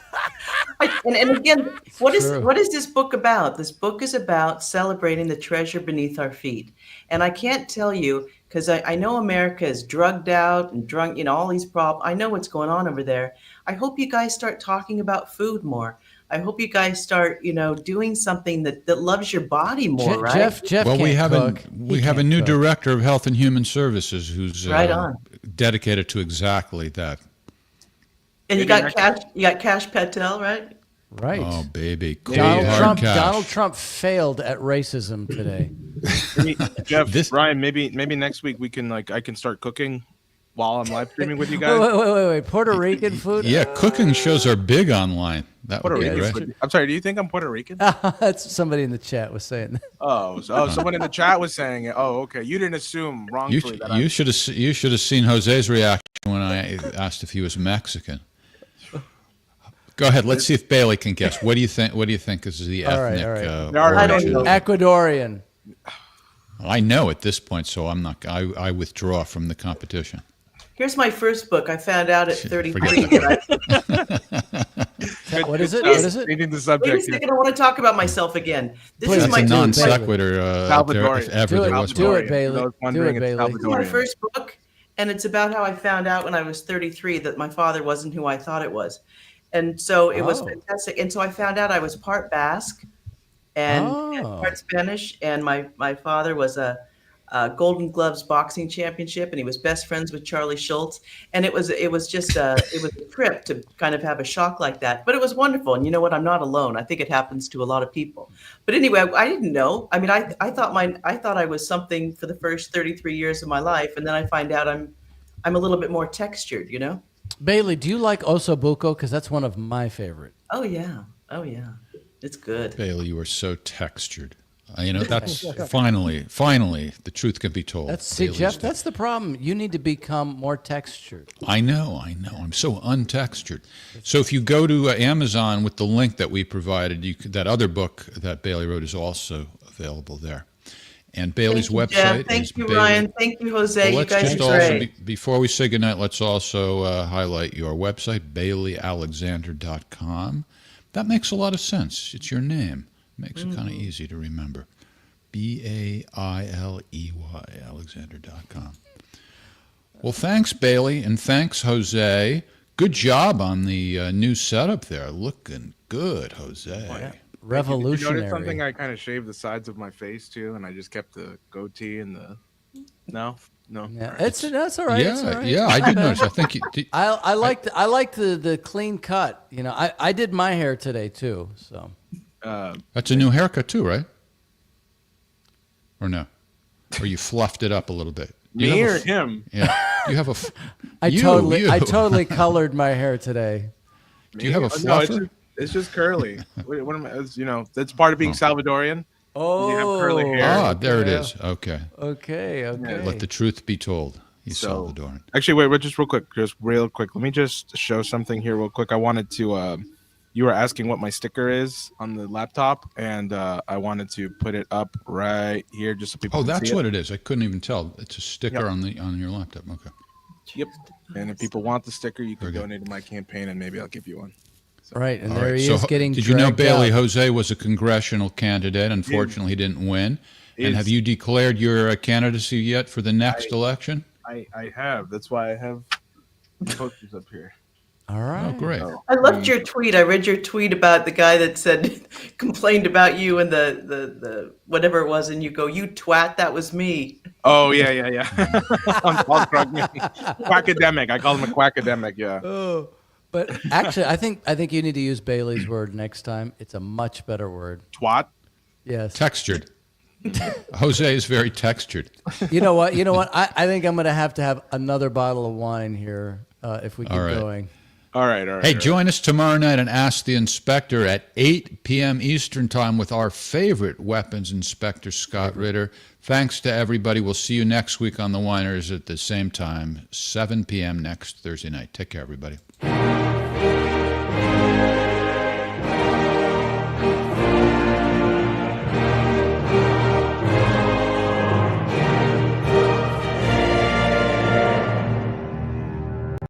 And again, what true. is this book about? This book is about celebrating the treasure beneath our feet. And I can't tell you, because I know America is drugged out and drunk, all these problems. I know what's going on over there. I hope you guys start talking about food more. I hope you guys start, doing something that loves your body more, right? Jeff Well, we can't have cook. we He have a can't new cook. director of Health and Human Services who's Right on. dedicated to exactly that. And you Maybe got Cash Patel, right? Right. Oh, baby, cold Donald hard Trump. cash. Donald Trump failed at racism today. Jeff, This- Ryan, maybe next week we can I can start cooking while I'm live streaming with you Wait, guys. wait. Puerto Rican food? Yeah, cooking shows are big online. That Puerto would be Rican great. food. I'm sorry. Do you think I'm Puerto Rican? That's somebody in the chat was saying that. Someone in the chat was saying it. Oh, okay. You didn't assume wrongfully that You should have seen Jose's reaction when I asked if he was Mexican. Go ahead. Let's see if Bailey can guess. What do you think? What do you think is the All right, ethnic all right. There are- I don't origin? know. Ecuadorian. I know at this point, so I'm not. I withdraw from the competition. Here's my first book. I found out at 33. Forget What is it? Good What stuff. is it? Reading the Wait a subject here. second, I want to talk about myself again. This Please. is That's my a do it, non Bailey. sequitur. Salvadorian. If ever Do there it. was Do one. it, Bailey. For those Do wondering, it, it's Bailey. This is my Salvadorian. first book, and it's about how I found out when I was 33 that my father wasn't who I thought it was. And so it was Oh. fantastic. And so I found out I was part Basque and Oh. part Spanish, and my father was a Golden Gloves boxing championship, and he was best friends with Charlie Schultz. And it was just a trip to kind of have a shock like that. But it was wonderful. And you know what? I'm not alone. I think it happens to a lot of people. But anyway, I didn't know. I mean, I thought I was something for the first 33 years of my life, and then I find out I'm a little bit more textured. Bailey, do you like osobuco? Because that's one of my favorite. Oh yeah, it's good. Bailey, you are so textured. That's finally, the truth can be told. See, Bailey's Jeff, dead. that's the problem. You need to become more textured. I know. I'm so untextured. So if you go to Amazon with the link that we provided, that other book that Bailey wrote is also available there. And Bailey's Thank you, Jeff. website is Thank you, Bailey. Ryan. Thank you, Jose. Well, You let's guys just are also, great. before we say goodnight, let's also highlight your website, BaileyAlexander.com. That makes a lot of sense. It's your name. Makes it kind of easy to remember. BAILEY, Alexander.com. Well, thanks, Bailey, and thanks, Jose. Good job on the new setup there. Looking good, Jose. Did you notice Revolutionary. something? I kind of shaved the sides of my face too, and I just kept the goatee and the. No. Yeah, All right. that's all right. it's all right. Yeah, I did notice. I think you did. I like the clean cut. I did my hair today too. So That's a new haircut too, right? Or no? Or you fluffed it up a little bit? You Me have a or f- him? Yeah. You have a. I you. totally colored my hair today. Do you have a No, fluffer? it's just curly. What am I? That's part of being Salvadorian. Oh, You have curly hair. Ah, there it yeah. is. Okay. Okay. Let the truth be told. He's So- Salvadoran. Actually, wait, just real quick. Let me just show something here real quick. I wanted to. You were asking what my sticker is on the laptop, and I wanted to put it up right here just so people. Oh, can that's see what it is. I couldn't even tell. It's a sticker Yep. on your laptop. Okay. Yep. And if people want the sticker, you can Very good. donate to my campaign, and maybe I'll give you one. Right, and All there right. he So, is getting. did you know dragged Bailey out. Jose was a congressional candidate? Unfortunately, he didn't win. And have you declared your candidacy yet for the next election? I have. That's why I have the posters up here. All right. Oh, great. I loved your tweet. I read your tweet about the guy that said, complained about you and the whatever it was, and you go, "You twat, that was me." Oh yeah. I'm Paul Krugman. Quackademic. I call him a quackademic. Yeah. Oh, but actually, I think you need to use Bailey's word next time. It's a much better word. Twat. Yes. Textured. Jose is very textured. You know what? I think I'm going to have another bottle of wine here if we keep All right. going. All right. Hey, join us tomorrow night and Ask the Inspector at 8 p.m. Eastern Time with our favorite weapons inspector, Scott Ritter. Thanks to everybody. We'll see you next week on The Whiners at the same time, 7 p.m. next Thursday night. Take care, everybody.